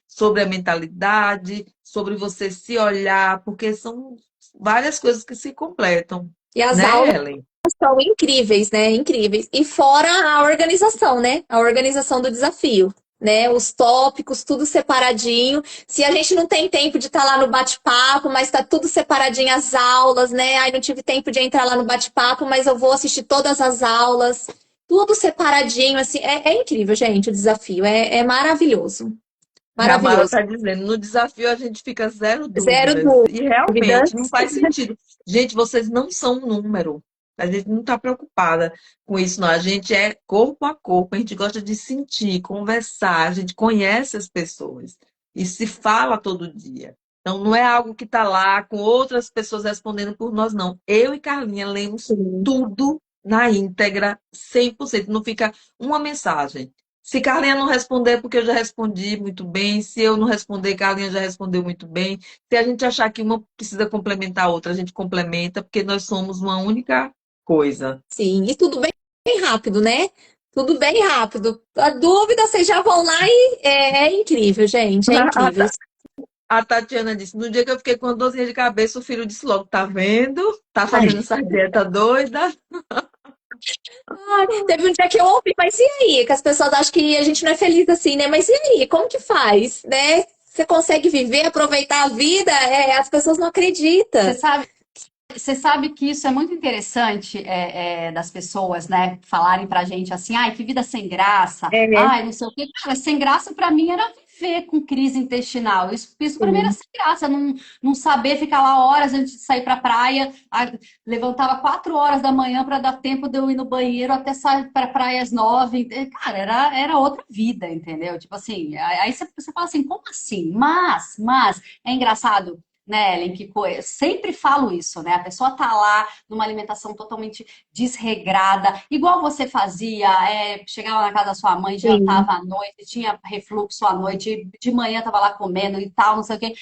Speaker 1: sobre a mentalidade, sobre você se olhar, porque são várias coisas que se completam,
Speaker 3: e as
Speaker 1: né,
Speaker 3: aulas
Speaker 1: Ellen?
Speaker 3: são incríveis, né? Incríveis. E fora a organização, né? A organização do desafio, né? Os tópicos, tudo separadinho. Se a gente não tem tempo de estar lá no bate-papo, mas tá tudo separadinho as aulas, né? Aí não tive tempo de entrar lá no bate-papo, mas eu vou assistir todas as aulas. Tudo separadinho, assim. É incrível, gente, o desafio. É maravilhoso.
Speaker 1: A Mara
Speaker 3: Maravilhoso.
Speaker 1: está dizendo, no desafio a gente fica zero
Speaker 3: Zero
Speaker 1: dúvidas. E realmente não
Speaker 3: dúvidas.
Speaker 1: faz sentido. Gente, vocês não são um número. A gente não está preocupada com isso, não. A gente é corpo a corpo, a gente gosta de sentir, conversar, a gente conhece as pessoas e se fala todo dia. Então, não é algo que está lá com outras pessoas respondendo por nós, não. Eu e Carlinha lemos
Speaker 3: Sim.
Speaker 1: tudo na íntegra, 100%. Não fica uma mensagem. Se Carlinha não responder, é porque eu já respondi muito bem. Se eu não responder, Carlinha já respondeu muito bem. Se a gente achar que uma precisa complementar a outra, a gente complementa, porque nós somos uma única coisa.
Speaker 3: Sim, e tudo bem rápido, né? Tudo bem rápido. A dúvida, vocês já vão lá e é incrível, gente, é
Speaker 1: A
Speaker 3: incrível.
Speaker 1: a Tatiana disse: no dia que eu fiquei com a dorzinha de cabeça, o filho disse logo: tá vendo? Tá fazendo
Speaker 3: Ai,
Speaker 1: essa dieta doida?
Speaker 3: ai, teve um dia que eu ouvi, mas e aí? Que as pessoas acham que a gente não é feliz assim, né? Mas e aí? Como que faz, né? Você consegue viver, aproveitar a vida? As pessoas não
Speaker 2: Você
Speaker 3: acreditam.
Speaker 2: sabe, você sabe que isso é muito interessante das pessoas, né, falarem pra gente assim, ai, que vida sem graça,
Speaker 3: É,
Speaker 2: ai, não sei o quê. Cara, sem graça pra mim era viver com crise intestinal. Isso para mim era
Speaker 3: sim,
Speaker 2: sem graça, não saber ficar lá horas antes de sair pra praia. Levantava 4 horas da manhã pra dar tempo de eu ir no banheiro até sair pra praia às 9. Cara, era outra vida, entendeu? Tipo assim, aí você fala assim, como assim? Mas, é engraçado, né, Ellen, que coisa. Sempre falo isso, né? A pessoa tá lá numa alimentação totalmente desregrada, igual você fazia, chegava na casa da sua mãe,
Speaker 3: sim.
Speaker 2: jantava à noite, tinha refluxo à noite, de manhã tava lá comendo e tal, não sei o quê.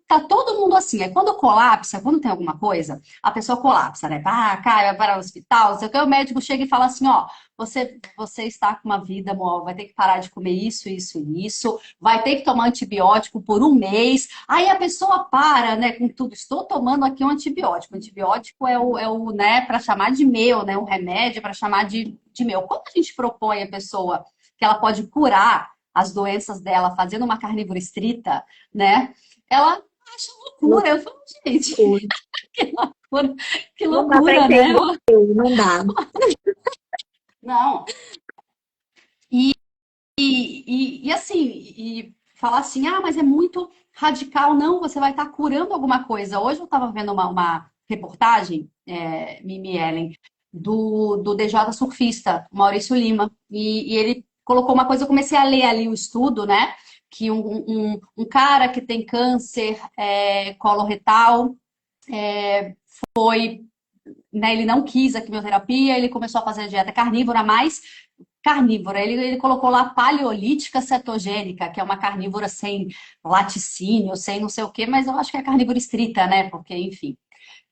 Speaker 2: Tá todo mundo assim. Aí quando colapsa, quando tem alguma coisa, a pessoa colapsa, né? Ah, cai, vai para o hospital, não sei o que, o médico chega e fala assim: ó, você está com uma vida, amor, vai ter que parar de comer isso, isso e isso, vai ter que tomar antibiótico por um mês. Aí a pessoa para, né, com tudo. Estou tomando aqui um antibiótico. O antibiótico é o né, para chamar de meu, né? Um remédio para chamar de meu. Como a gente propõe a pessoa que ela pode curar as doenças dela fazendo uma carnívora estrita, né? Ela acha loucura. Eu falo, gente,
Speaker 3: Loucura.
Speaker 2: que loucura, que
Speaker 3: Não dá para
Speaker 2: loucura, né?
Speaker 3: entender, não dá.
Speaker 2: Não. E assim, e falar assim, ah, mas é muito radical. Não, você vai estar curando alguma coisa. Hoje eu estava vendo uma reportagem, Mimi Ellen, do DJ surfista, Maurício Lima, e ele colocou uma coisa, eu comecei a ler ali o estudo, né? Que um cara que tem câncer coloretal foi, né, ele não quis a quimioterapia, ele começou a fazer a dieta carnívora, mas carnívora. Ele colocou lá paleolítica cetogênica, que é uma carnívora sem laticínio, sem não sei o quê, mas eu acho que é carnívora estrita, né? Porque, enfim.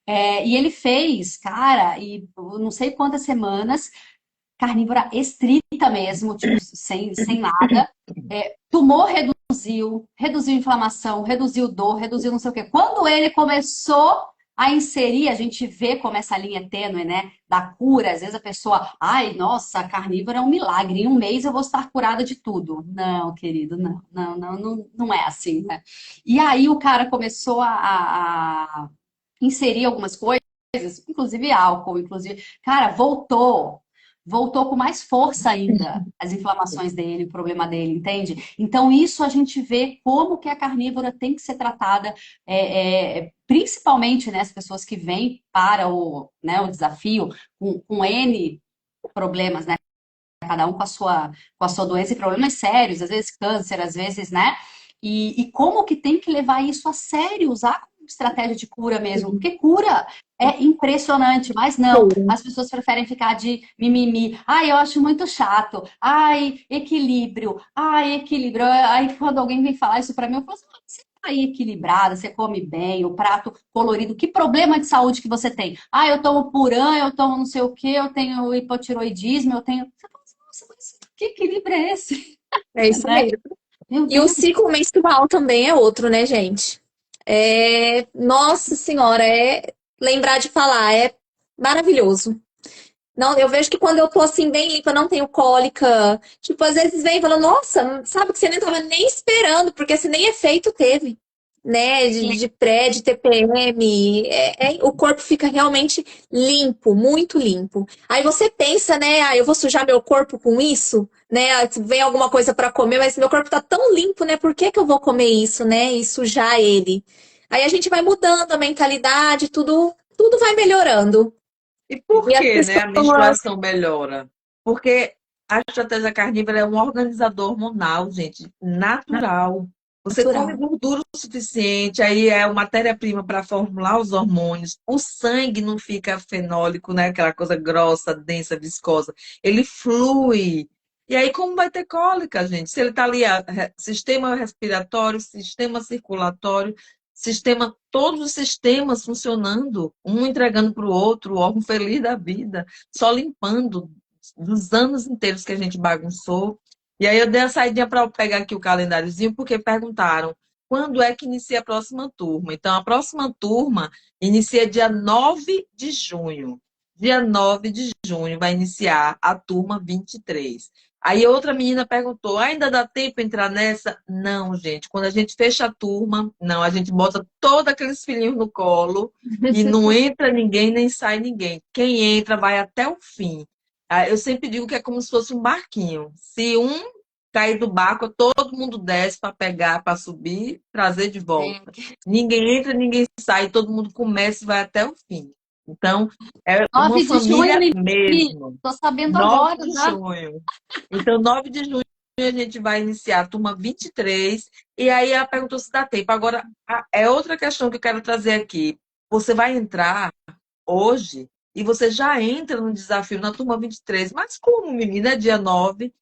Speaker 2: E ele fez, cara, e não sei quantas semanas, carnívora estrita mesmo, tipo, sem nada. Tumor reduziu inflamação, reduziu dor, reduziu não sei o quê. Quando ele começou a inserir, a gente vê como essa linha é tênue, né? Da cura. Às vezes a pessoa, ai, nossa, a carnívora é um milagre. Em um mês eu vou estar curada de tudo. Não, querido, não é assim, né? E aí o cara começou a inserir algumas coisas, inclusive álcool, inclusive. Cara, voltou com mais força ainda as inflamações dele, o problema dele, entende? Então, isso a gente vê como que a carnívora tem que ser tratada, principalmente, né, as pessoas que vêm para o desafio com N problemas, né? Cada um com a sua doença e problemas sérios, às vezes câncer, às vezes, né? E como que tem que levar isso a sério, usar como estratégia de cura mesmo, porque cura é impressionante, mas não, as pessoas preferem ficar de mimimi. Ai, eu acho muito chato. Ai, equilíbrio. Ai, equilíbrio. Aí quando alguém vem falar isso pra mim, eu falo assim, você tá aí equilibrada, você come bem, o prato colorido, que problema de saúde que você tem? Ah, eu tomo Puran, eu tomo não sei o quê, eu tenho hipotiroidismo, eu tenho... Nossa, mas que equilíbrio é esse?
Speaker 3: É isso
Speaker 2: Né?
Speaker 3: mesmo.
Speaker 2: Meu
Speaker 3: E o
Speaker 2: Deus.
Speaker 3: ciclo menstrual também é outro, né, gente? Nossa Senhora, lembrar de falar, é maravilhoso. Não, eu vejo que quando eu tô assim, bem limpa, não tenho cólica. Tipo, às vezes vem e fala, nossa, sabe que você nem tava nem esperando, porque você nem efeito teve, né? De pré, de TPM. O corpo fica realmente limpo, muito limpo. Aí você pensa, né? Ah, eu vou sujar meu corpo com isso, né? Vem alguma coisa para comer, mas meu corpo tá tão limpo, né? Por que que eu vou comer isso, né? E sujar ele? Aí a gente vai mudando a mentalidade, tudo vai melhorando.
Speaker 1: E por
Speaker 3: E as
Speaker 1: que, né, a
Speaker 3: pessoas.
Speaker 1: menstruação melhora? Porque a estratégia carnívora é um organizador hormonal, gente, natural. Você come
Speaker 3: Natural.
Speaker 1: gordura o suficiente, aí é uma matéria-prima para formular os hormônios. O sangue não fica fenólico, né? Aquela coisa grossa, densa, viscosa. Ele flui. E aí, como vai ter cólica, gente? Se ele está ali, sistema respiratório, sistema circulatório, todos os sistemas funcionando, um entregando para o outro, o órgão feliz da vida, só limpando dos anos inteiros que a gente bagunçou. E aí eu dei a saidinha para pegar aqui o calendáriozinho, porque perguntaram quando é que inicia a próxima turma. Então, a próxima turma inicia dia 9 de junho. Dia 9 de junho vai iniciar a turma 23. Aí outra menina perguntou: ainda dá tempo para entrar nessa? Não, gente. Quando a gente fecha a turma, não, a gente bota todos aqueles filhinhos no colo e não entra ninguém, nem sai ninguém. Quem entra vai até o fim. Eu sempre digo que é como se fosse um barquinho. Se um cair do barco, todo mundo desce para pegar, para subir, trazer de volta. Ninguém entra, ninguém sai, todo mundo começa e vai até o fim. Então, é uma
Speaker 2: 9 de junho,
Speaker 1: família
Speaker 2: Mimi.
Speaker 1: mesmo.
Speaker 2: Tô sabendo
Speaker 1: 9
Speaker 2: agora,
Speaker 1: de
Speaker 2: tá?
Speaker 1: junho. Então, 9 de junho a gente vai iniciar a turma 23. E aí ela perguntou se dá tempo. Agora, é outra questão que eu quero trazer aqui. Você vai entrar hoje e você já entra no desafio na turma 23. Mas como, menina, é dia 9?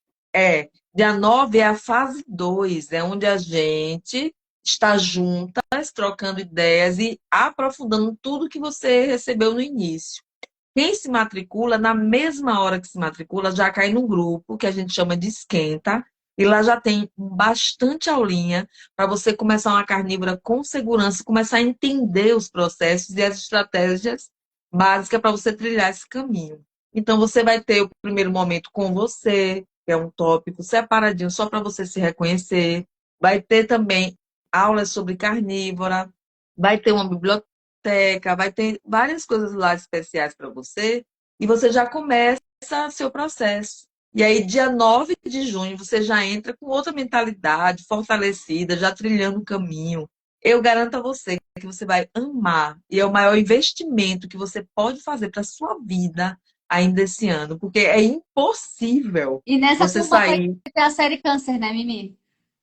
Speaker 1: Dia 9 é a fase 2, é onde a gente está juntas, trocando ideias e aprofundando tudo que você recebeu no início. Quem se matricula, na mesma hora que se matricula, já cai num grupo que a gente chama de esquenta, e lá já tem bastante aulinha para você começar uma carnívora com segurança, começar a entender os processos e as estratégias básicas para você trilhar esse caminho. Então, você vai ter o primeiro momento com você, que é um tópico separadinho só para você se reconhecer. Vai ter também aulas sobre carnívora, vai ter uma biblioteca, vai ter várias coisas lá especiais para você, e você já começa seu processo. E aí, dia 9 de junho, você já entra com outra mentalidade, fortalecida, já trilhando o caminho. Eu garanto a você que você vai amar, e é o maior investimento que você pode fazer para a sua vida ainda esse ano, porque é impossível
Speaker 2: E nessa
Speaker 1: você
Speaker 2: turma vai
Speaker 1: sair
Speaker 2: ter a série Câncer, né, Mimi?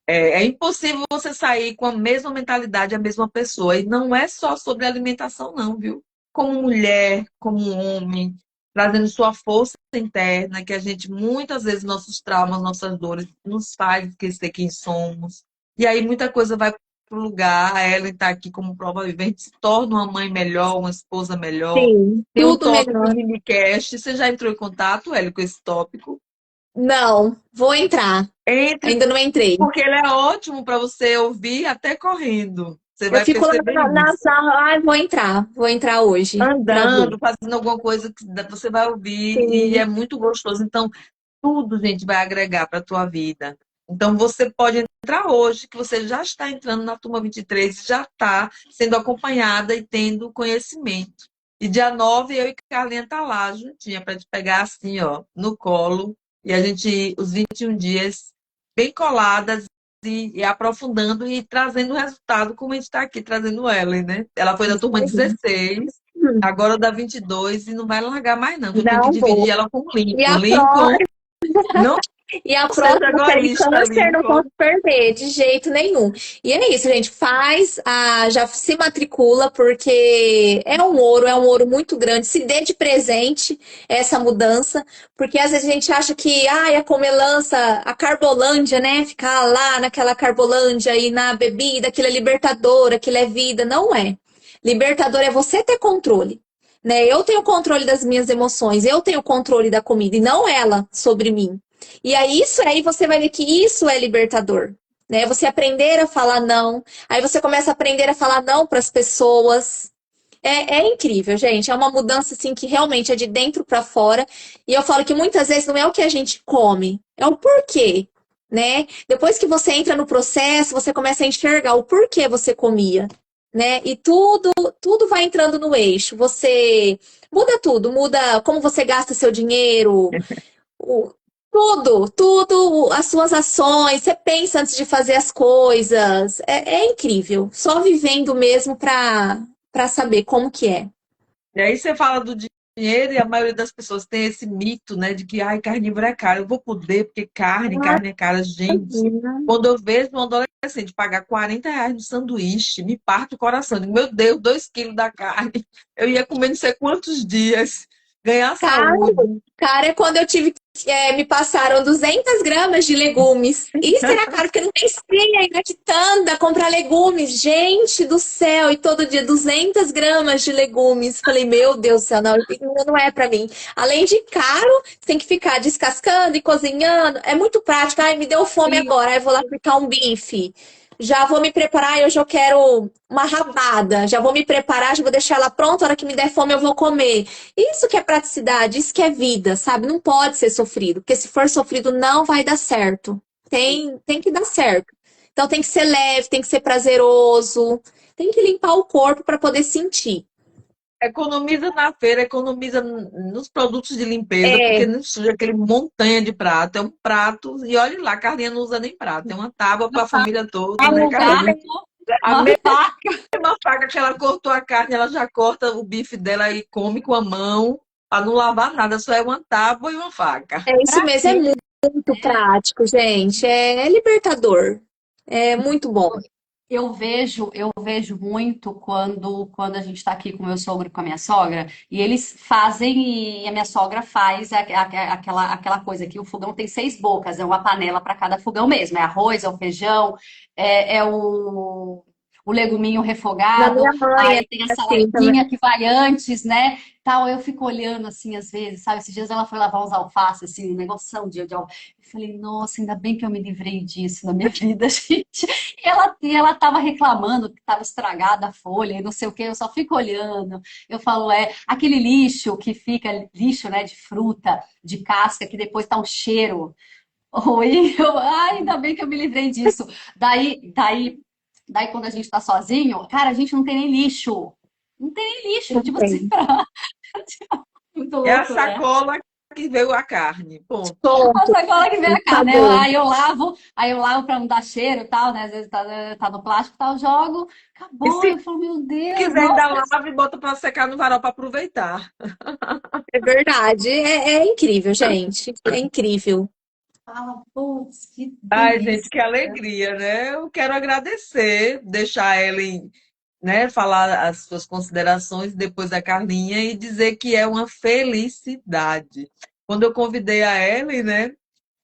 Speaker 1: é impossível você sair com a mesma mentalidade, a mesma pessoa. E não é só sobre alimentação, não, viu? Como mulher, como homem. trazendo sua força interna, que a gente, muitas vezes, nossos traumas, nossas dores, nos faz esquecer quem somos. E aí muita coisa vai para o lugar, a Ellen está aqui como prova vivente, se torna uma mãe melhor, uma esposa melhor.
Speaker 3: Sim,
Speaker 1: Tem um
Speaker 3: tudo
Speaker 1: tópico
Speaker 3: melhor.
Speaker 1: minicast, você já entrou em contato, Ellen, com esse tópico?
Speaker 3: Não, vou entrar.
Speaker 1: Entre,
Speaker 3: Ainda não entrei.
Speaker 1: porque ele é ótimo para você ouvir até correndo. Você
Speaker 3: Eu
Speaker 1: vai
Speaker 3: fico lá
Speaker 1: perceber
Speaker 3: na
Speaker 1: isso.
Speaker 3: sala, ai, vou entrar hoje para ver.
Speaker 1: Andando, fazendo alguma coisa que você vai ouvir e é
Speaker 3: Sim,
Speaker 1: muito gostoso. Então, tudo, gente, vai agregar para a tua vida. Então, você pode entrar hoje, que você já está entrando na turma 23, já está sendo acompanhada e tendo conhecimento. E dia 9 eu e Carlinha tá lá, juntinha, para te pegar assim, ó, no colo. E a gente, os 21 dias, bem coladas e aprofundando e trazendo o resultado, como a gente está aqui trazendo Ellen, né? Ela foi da
Speaker 3: isso
Speaker 1: turma
Speaker 3: aí.
Speaker 1: 16, agora da 22 e não vai largar mais, não. Eu tenho que
Speaker 3: Não vou.
Speaker 1: dividir ela com o
Speaker 3: E
Speaker 1: Lincoln.
Speaker 3: a prova,
Speaker 1: Lincoln, não
Speaker 3: e a
Speaker 1: seja
Speaker 3: próxima série de
Speaker 1: egoísta,
Speaker 3: câncer não
Speaker 1: Lincoln.
Speaker 3: posso perder, de jeito nenhum. E é isso, gente. Já se matricula, porque é um ouro muito grande. Se dê de presente essa mudança, porque às vezes a gente acha que, é comelança, a Carbolândia, né? Ficar lá naquela Carbolândia e na bebida, aquilo é libertador, aquilo é vida. Não é. Libertador é você ter controle. Né? Eu tenho controle das minhas emoções, eu tenho controle da comida e não ela sobre mim. E aí você vai ver que isso é libertador, né? Você aprender a falar não, aí você começa a aprender a falar não para as pessoas. É incrível, gente. É uma mudança assim que realmente é de dentro para fora. E eu falo que muitas vezes não é o que a gente come, é o porquê, né? Depois que você entra no processo, você começa a enxergar o porquê você comia, né? E tudo vai entrando no eixo. Você muda tudo, muda como você gasta seu dinheiro, o- tudo, as suas ações, você pensa antes de fazer as coisas. É incrível. Só vivendo mesmo para saber como que é.
Speaker 1: E aí você fala do dinheiro e a maioria das pessoas tem esse mito, né, de que ai, carnívoro é caro, eu vou poder, porque carne é cara. Gente,
Speaker 3: Imagina.
Speaker 1: quando eu vejo um adolescente pagar R$ 40 no sanduíche, me parte o coração. Eu digo, meu Deus, 2 quilos da carne. Eu ia comer não sei quantos dias, ganhar
Speaker 3: Caro,
Speaker 1: saúde.
Speaker 3: caro é quando eu tive me passaram 200 gramas de legumes. Isso era caro, porque não tem senha aí na quitanda comprar legumes. Gente do céu, e todo dia 200 gramas de legumes. Falei, meu Deus do céu, não é pra mim. Além de caro, tem que ficar descascando e cozinhando. É muito prático. Ai, me deu fome agora. Aí vou lá fritar um bife. Já vou me preparar, hoje eu quero uma rabada. Já vou me preparar, já vou deixar ela pronta. A hora que me der fome, eu vou comer. Isso que é praticidade, isso que é vida, sabe? Não pode ser sofrido, porque se for sofrido não vai dar certo. Tem que dar certo. Então tem que ser leve, tem que ser prazeroso, tem que limpar o corpo para poder sentir.
Speaker 1: Economiza na feira, economiza nos produtos de limpeza, porque
Speaker 3: É,
Speaker 1: não suja aquele montanha de prato. É um prato, e olhe lá, a Carlinha não usa nem prato. É uma tábua para a família toda,
Speaker 2: Um
Speaker 1: né,
Speaker 2: garfo,
Speaker 1: Carlinha? A
Speaker 2: uma faca.
Speaker 1: mesma faca que ela cortou a carne, ela já corta o bife dela e come com a mão, para não lavar nada, só é uma tábua e uma faca.
Speaker 3: é isso
Speaker 2: Pra
Speaker 3: mesmo, é
Speaker 2: quê?
Speaker 3: muito prático, gente. É libertador. É muito bom.
Speaker 2: Eu vejo muito quando a gente está aqui com o meu sogro e com a minha sogra, e eles fazem, e a minha sogra faz aquela coisa que o fogão tem 6 bocas, é uma panela para cada fogão mesmo, é arroz, é o feijão, é o leguminho
Speaker 3: Na
Speaker 2: refogado,
Speaker 3: minha mãe é
Speaker 2: aí tem a
Speaker 3: assim também.
Speaker 2: saladinha que vai antes, né? Tal, eu fico olhando assim às vezes, sabe? Esses dias ela foi lavar uns alfaces, assim, um negoção de alface. Eu falei, nossa, ainda bem que eu me livrei disso na minha vida, gente. E ela tava reclamando que estava estragada a folha e não sei o que, eu só fico olhando. Eu falo, aquele lixo que fica, lixo, né, de fruta, de casca, que depois tá um cheiro. Oi, ainda bem que eu me livrei disso. Daí quando a gente tá sozinho, cara, a gente não tem nem lixo. Não tem nem lixo,
Speaker 3: Não
Speaker 2: tipo assim,
Speaker 3: tem.
Speaker 2: muito
Speaker 1: É a
Speaker 2: louco, né?
Speaker 1: sacola que veio a carne. Ponto.
Speaker 2: A
Speaker 3: Pronto,
Speaker 2: sacola que vem a carne, né?
Speaker 3: acabou.
Speaker 2: Aí eu lavo pra não dar cheiro e tal, né? Às vezes tá no plástico e tal, eu jogo,
Speaker 1: E
Speaker 2: acabou.
Speaker 1: se
Speaker 2: Eu falo, meu Deus,
Speaker 1: quiser, ainda
Speaker 2: nossa,
Speaker 1: lava e bota para secar no varal para aproveitar.
Speaker 3: É verdade. É incrível, gente. É incrível.
Speaker 2: fala, putz, que
Speaker 1: Ai, gente,
Speaker 2: delícia.
Speaker 1: que alegria, né? Eu quero agradecer, deixar a Ellen né, falar as suas considerações depois da Carlinha e dizer que é uma felicidade. Quando eu convidei a Ellen, né?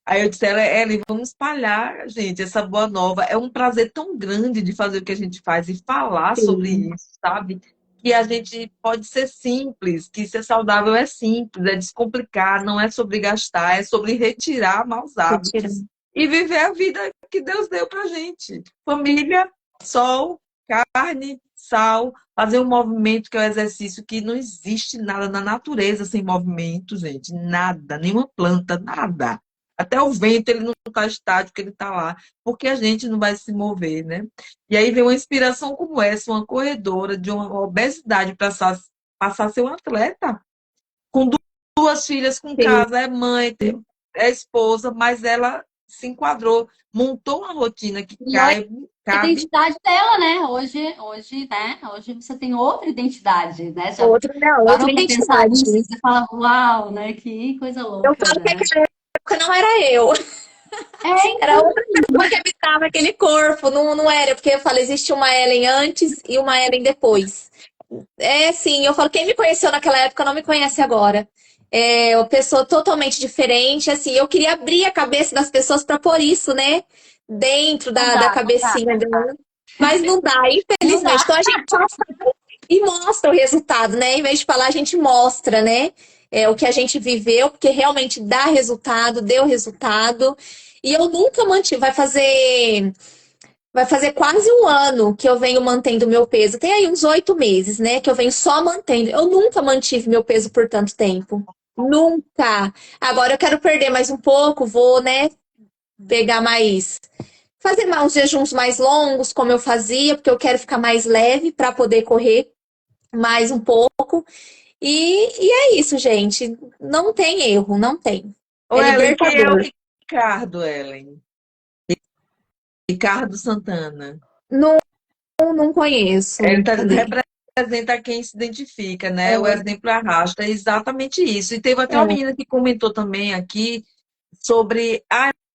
Speaker 1: Aí eu disse, ela, Ellen, vamos espalhar, gente, essa boa nova. É um prazer tão grande de fazer o que a gente faz e falar sobre
Speaker 3: Sim,
Speaker 1: isso, sabe? Que a gente pode ser simples, que ser saudável é simples, é descomplicar, não é sobre gastar, é sobre retirar maus
Speaker 3: mentira.
Speaker 1: hábitos e viver a vida que Deus deu pra gente. Família, sol, carne, sal, fazer um movimento que é o exercício que não existe nada na natureza sem movimento, gente. Nada, nenhuma planta, nada. Até o vento, ele não está estático, ele está lá, porque a gente não vai se mover, né? E aí vem uma inspiração como essa, uma corredora de uma obesidade passar a ser um atleta, com duas filhas, com
Speaker 3: Sim.
Speaker 1: casa, é mãe, é esposa, mas ela se enquadrou, montou uma rotina que
Speaker 2: E olha a
Speaker 1: cabe.
Speaker 2: identidade dela, né? Hoje você tem outra identidade, né? Já
Speaker 3: Outra, né? Outra
Speaker 2: parou para pensar
Speaker 3: identidade.
Speaker 2: nisso? Você fala, uau, né? Que coisa
Speaker 3: Eu
Speaker 2: louca,
Speaker 3: falo que
Speaker 2: né?
Speaker 3: aquela época não era eu.
Speaker 2: É,
Speaker 3: Era
Speaker 2: então,
Speaker 3: outra pessoa que habitava aquele corpo. Não, não era, porque eu falo, existe uma Ellen antes e uma Ellen depois. É, sim, eu falo, quem me conheceu naquela época não me conhece agora. É uma pessoa totalmente diferente, assim, eu queria abrir a cabeça das pessoas para pôr isso, né, dentro
Speaker 2: não
Speaker 3: da
Speaker 2: dá, não dá,
Speaker 3: cabecinha dela. Mas não dá,
Speaker 2: não
Speaker 3: infelizmente.
Speaker 2: dá.
Speaker 3: Então a gente e mostra o resultado, né? Em vez de falar, a gente mostra, né? O que a gente viveu, porque realmente dá resultado, deu resultado. E eu nunca mantive, vai fazer quase um ano que eu venho mantendo meu peso. Tem aí uns 8 meses, né? Que eu venho só mantendo. Eu nunca mantive meu peso por tanto tempo. Nunca. Agora eu quero perder mais um pouco, vou, né? Pegar mais. Fazer mais uns jejuns mais longos, como eu fazia, porque eu quero ficar mais leve para poder correr mais um pouco. E é isso, gente. Não tem erro, não tem.
Speaker 1: Ô,
Speaker 3: É
Speaker 1: Ellen, quem é o
Speaker 3: libertador.
Speaker 1: Ricardo, Ellen? Ricardo Santana.
Speaker 3: Não, não conheço. Cadê?
Speaker 1: Representa quem se identifica, né? O
Speaker 3: É,
Speaker 1: exemplo arrasta, é exatamente isso. E teve até uma
Speaker 3: é,
Speaker 1: menina que comentou também aqui sobre,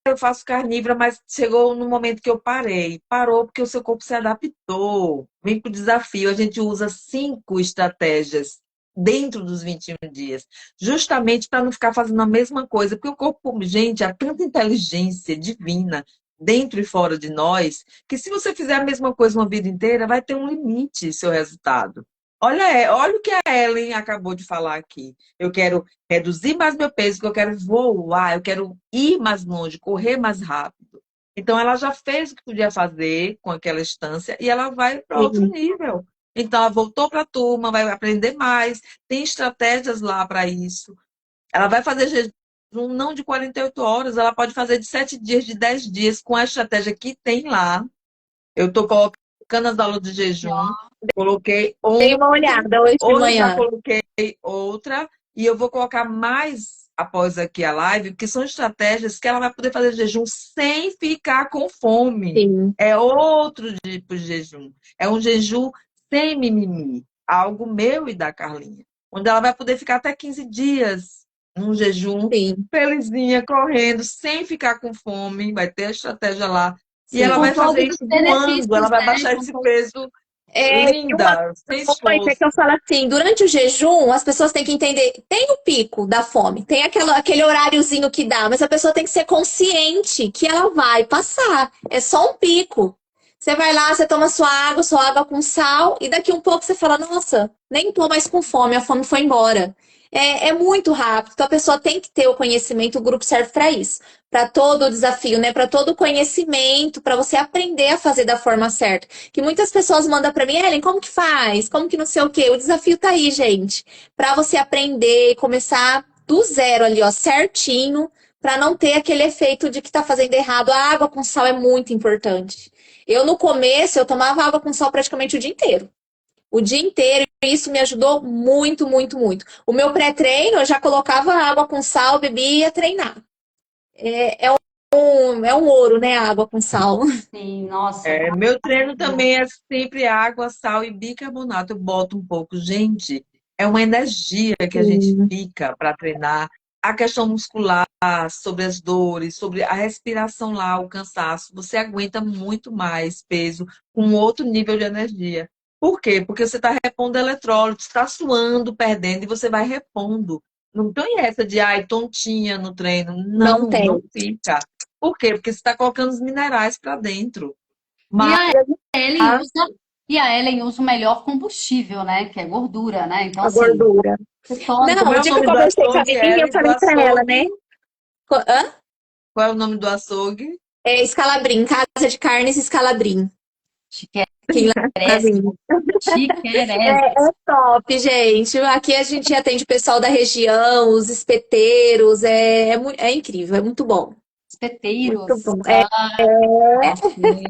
Speaker 1: eu faço carnívora, mas chegou no momento que eu parei. Parou porque o seu corpo se adaptou. Vem para o desafio. A gente usa 5 estratégias dentro dos 21 dias, justamente para não ficar fazendo a mesma coisa, porque o corpo, gente, há tanta inteligência divina dentro e fora de nós, que se você fizer a mesma coisa uma vida inteira, vai ter um limite seu resultado. Olha, olha o que a Ellen acabou de falar aqui. Eu quero reduzir mais meu peso, que eu quero voar, eu quero ir mais longe, correr mais rápido. Então, ela já fez o que podia fazer com aquela instância e ela vai para outro
Speaker 3: sim,
Speaker 1: nível. Então, ela voltou para a turma, vai aprender mais, tem estratégias lá para isso. Ela vai fazer jejum não de 48 horas, ela pode fazer de 7 dias, de 10 dias, com a estratégia que tem lá. Eu estou colocando as aulas de jejum, coloquei
Speaker 3: dei uma
Speaker 1: ontem,
Speaker 3: olhada hoje de
Speaker 1: hoje já
Speaker 3: manhã.
Speaker 1: coloquei outra, e eu vou colocar mais após aqui a live, porque são estratégias que ela vai poder fazer jejum sem ficar com fome.
Speaker 3: Sim,
Speaker 1: É outro tipo de jejum. É um jejum sem mimimi, algo meu e da Carlinha, onde ela vai poder ficar até 15 dias num jejum,
Speaker 3: sim,
Speaker 1: felizinha, correndo, sem ficar com fome, vai ter a estratégia lá. E
Speaker 3: sim.
Speaker 1: ela
Speaker 2: Com
Speaker 1: vai
Speaker 2: todos
Speaker 1: fazer
Speaker 2: os
Speaker 1: isso voando, ela
Speaker 2: benefícios,
Speaker 1: vai
Speaker 2: né?
Speaker 1: baixar
Speaker 2: Com
Speaker 1: esse
Speaker 2: todos.
Speaker 1: peso
Speaker 3: E uma
Speaker 1: linda, sem
Speaker 3: coisa
Speaker 1: esforço.
Speaker 3: que eu falo assim, durante o jejum, as pessoas têm que entender, tem o pico da fome, tem aquele horáriozinho que dá, mas a pessoa tem que ser consciente que ela vai passar. É só um pico. Você vai lá, você toma sua água com sal, e daqui um pouco você fala, nossa, nem tô mais com fome, a fome foi embora. É muito rápido, então a pessoa tem que ter o conhecimento, o grupo serve para isso, para todo o desafio, né? Para todo o conhecimento, para você aprender a fazer da forma certa. Que muitas pessoas mandam para mim, Ellen, como que faz? Como que não sei o quê? O desafio tá aí, gente, para você aprender e começar do zero ali, ó, certinho, para não ter aquele efeito de que tá fazendo errado. A água com sal é muito importante. Eu no começo eu tomava água com sal praticamente o dia inteiro. O dia inteiro, e isso me ajudou muito, muito, muito. O meu pré-treino, eu já colocava água com sal, bebia e ia treinar. É um ouro, né? A água com sal.
Speaker 2: Sim, nossa,
Speaker 1: É, meu treino
Speaker 2: maravilhoso.
Speaker 1: também é sempre água, sal e bicarbonato. Eu boto um pouco. Gente, é uma energia que a gente
Speaker 3: Sim,
Speaker 1: fica para treinar. A questão muscular, sobre as dores, sobre a respiração lá, o cansaço. Você aguenta muito mais peso com outro nível de energia. Por quê? Porque você está repondo eletrólito, está suando, perdendo, e você vai repondo. Não tem essa de, ai, tontinha no treino.
Speaker 3: Não
Speaker 1: Não,
Speaker 3: tem.
Speaker 1: não fica. Por quê? Porque você está colocando os minerais para dentro.
Speaker 2: E
Speaker 1: Mas
Speaker 2: a Ellen usa, e a Ellen usa o melhor combustível, né? Que é gordura, né? Então,
Speaker 3: A
Speaker 2: assim,
Speaker 3: gordura.
Speaker 2: você toma.
Speaker 1: como
Speaker 3: Não, o
Speaker 1: é o
Speaker 3: dia que eu
Speaker 1: nome do
Speaker 3: conversei com a
Speaker 1: açougue,
Speaker 3: Vivi, eu
Speaker 1: Ellen, do
Speaker 3: falei pra ela,
Speaker 1: açougue?
Speaker 3: né? Hã?
Speaker 1: Qual é o nome do açougue?
Speaker 3: É Scalabrin, Casa de Carnes Scalabrin.
Speaker 2: Chiquérrimo,
Speaker 3: Scalabrin.
Speaker 2: chiquérrimo.
Speaker 3: É top, gente. Aqui a gente atende o pessoal da região, os espeteiros. É incrível, é muito bom. Muito
Speaker 2: Espeteiros.
Speaker 3: bom.
Speaker 2: Ok. Adorei.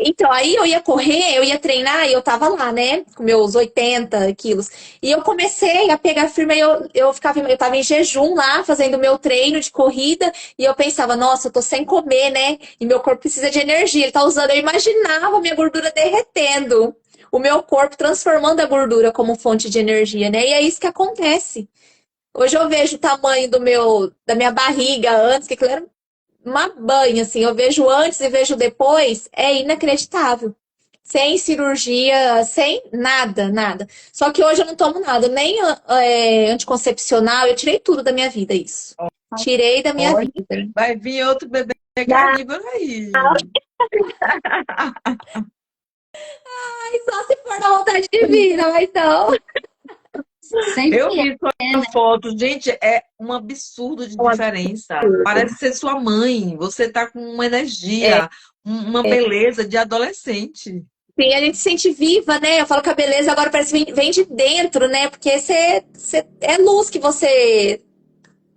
Speaker 3: Então, aí eu ia correr, eu ia treinar e eu tava lá, né? Com meus 80 quilos. E eu comecei a pegar firme, aí eu tava em jejum lá, fazendo meu treino de corrida, e eu pensava, nossa, eu tô sem comer, né? E meu corpo precisa de energia, ele tá usando. Eu imaginava a minha gordura derretendo, o meu corpo transformando a gordura como fonte de energia, né? E é isso que acontece. Hoje eu vejo o tamanho da minha barriga antes, que aquilo era uma banha, assim, eu vejo antes e vejo depois, é inacreditável. Sem cirurgia, sem nada, nada. Só que hoje eu não tomo nada, nem anticoncepcional, eu tirei tudo da minha vida, isso. Tirei da minha
Speaker 1: Olha,
Speaker 3: vida.
Speaker 1: vai vir outro bebê
Speaker 3: Não,
Speaker 1: caníbal aí.
Speaker 3: só se for da vontade divina, mas não.
Speaker 1: Eu
Speaker 2: Sempre
Speaker 1: vi sua foto, gente, é um absurdo de
Speaker 3: É um
Speaker 1: diferença.
Speaker 3: absurdo.
Speaker 1: Parece ser sua mãe. Você tá com uma
Speaker 3: É,
Speaker 1: energia, uma beleza de adolescente.
Speaker 3: sim, a gente se sente viva, né? Eu falo que a beleza agora parece que vem de dentro, né? Porque é luz que você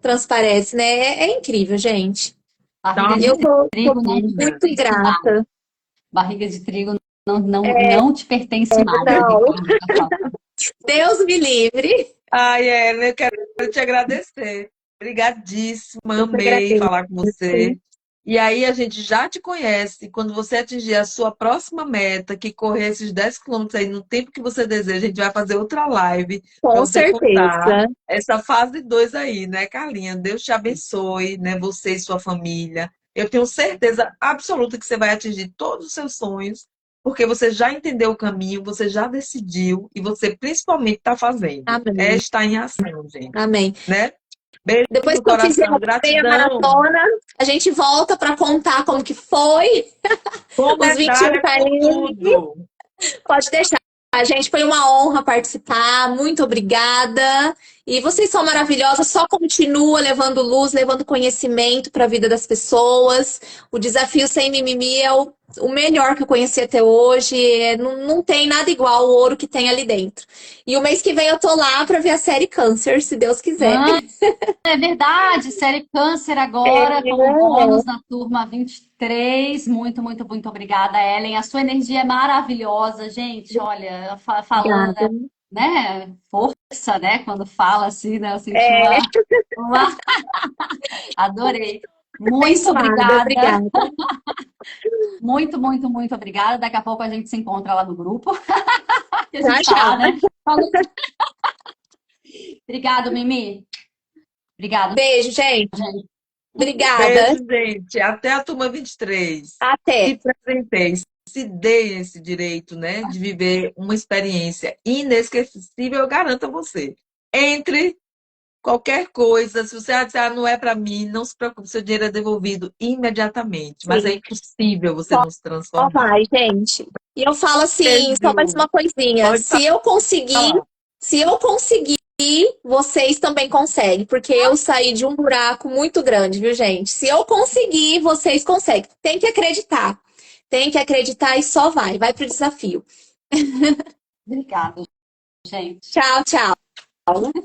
Speaker 3: transparece, né? É incrível, gente.
Speaker 1: Tá
Speaker 2: barriga
Speaker 3: E
Speaker 2: de
Speaker 3: eu tô
Speaker 2: trigo não te
Speaker 1: linda.
Speaker 3: muito
Speaker 2: pertence nada.
Speaker 3: grata.
Speaker 2: Barriga de trigo não te pertence nada,
Speaker 3: Não,
Speaker 2: Ricardo.
Speaker 3: Deus me livre.
Speaker 1: Ai, Ellen, eu quero te agradecer. Obrigadíssima,
Speaker 3: Eu que
Speaker 1: amei
Speaker 3: agradeço.
Speaker 1: falar com você. E aí a gente já te conhece. Quando você atingir a sua próxima meta, que correr esses 10 quilômetros aí no tempo que você deseja, a gente vai fazer outra live para
Speaker 3: Com
Speaker 1: você contar
Speaker 3: certeza.
Speaker 1: essa fase 2 aí, né, Carlinha? Deus te abençoe, né, você e sua família. Eu tenho certeza absoluta que você vai atingir todos os seus sonhos, porque você já entendeu o caminho, você já decidiu e você principalmente está fazendo. É
Speaker 3: Amém.
Speaker 1: estar em ação, gente,
Speaker 3: Amém.
Speaker 1: né? Beijo
Speaker 3: Depois
Speaker 1: no
Speaker 3: que eu fizer
Speaker 1: coração,
Speaker 3: a meia
Speaker 1: gratidão.
Speaker 3: maratona, a gente volta para contar como que foi
Speaker 1: Com
Speaker 3: os 21
Speaker 1: medalha, com
Speaker 3: km.
Speaker 1: tudo.
Speaker 3: Pode deixar. A gente foi uma honra participar. Muito obrigada. E vocês são maravilhosas. Só continua levando luz, levando conhecimento para a vida das pessoas. O desafio sem mimimi é o melhor que eu conheci até hoje. Não tem nada igual o ouro que tem ali dentro. E o mês que vem eu tô lá para ver a série Câncer, se Deus quiser.
Speaker 2: Ah, é verdade, série Câncer agora, como
Speaker 3: É,
Speaker 2: bônus na turma 23. Muito, muito, muito obrigada, Ellen. A sua energia é maravilhosa, gente. Olha, falando,
Speaker 3: obrigada.
Speaker 2: né? Força, né? Quando fala assim, né? Eu senti
Speaker 3: É,
Speaker 2: uma... Adorei. Muito
Speaker 3: abençoada,
Speaker 2: obrigada.
Speaker 3: obrigada.
Speaker 2: Muito, muito, muito obrigada. Daqui a pouco a gente se encontra lá no grupo. Que a
Speaker 3: Já,
Speaker 2: gente tá
Speaker 3: já.
Speaker 2: lá, né? Obrigado, Mimi. Obrigado,
Speaker 3: Beijo, gente.
Speaker 2: gente.
Speaker 3: Obrigada.
Speaker 1: Beijo, gente. Até a turma 23.
Speaker 3: Até.
Speaker 1: Se presentem, se deem esse direito, né, de viver uma experiência inesquecível, eu garanto a você. Entre qualquer coisa, se você disser, não é para mim, não se preocupe, seu dinheiro é devolvido imediatamente. Mas é
Speaker 3: Sim,
Speaker 1: impossível você
Speaker 3: só
Speaker 1: não se transformar.
Speaker 3: vai, gente. E eu falo assim, só mais
Speaker 1: Beijo.
Speaker 3: uma coisinha.
Speaker 1: Pode
Speaker 3: Se eu conseguir, vocês também conseguem, porque eu saí de um buraco muito grande, viu, gente? Se eu conseguir, vocês conseguem. Tem que acreditar. Tem que acreditar e só vai. Vai pro desafio.
Speaker 2: Obrigada, gente.
Speaker 3: Tchau, tchau.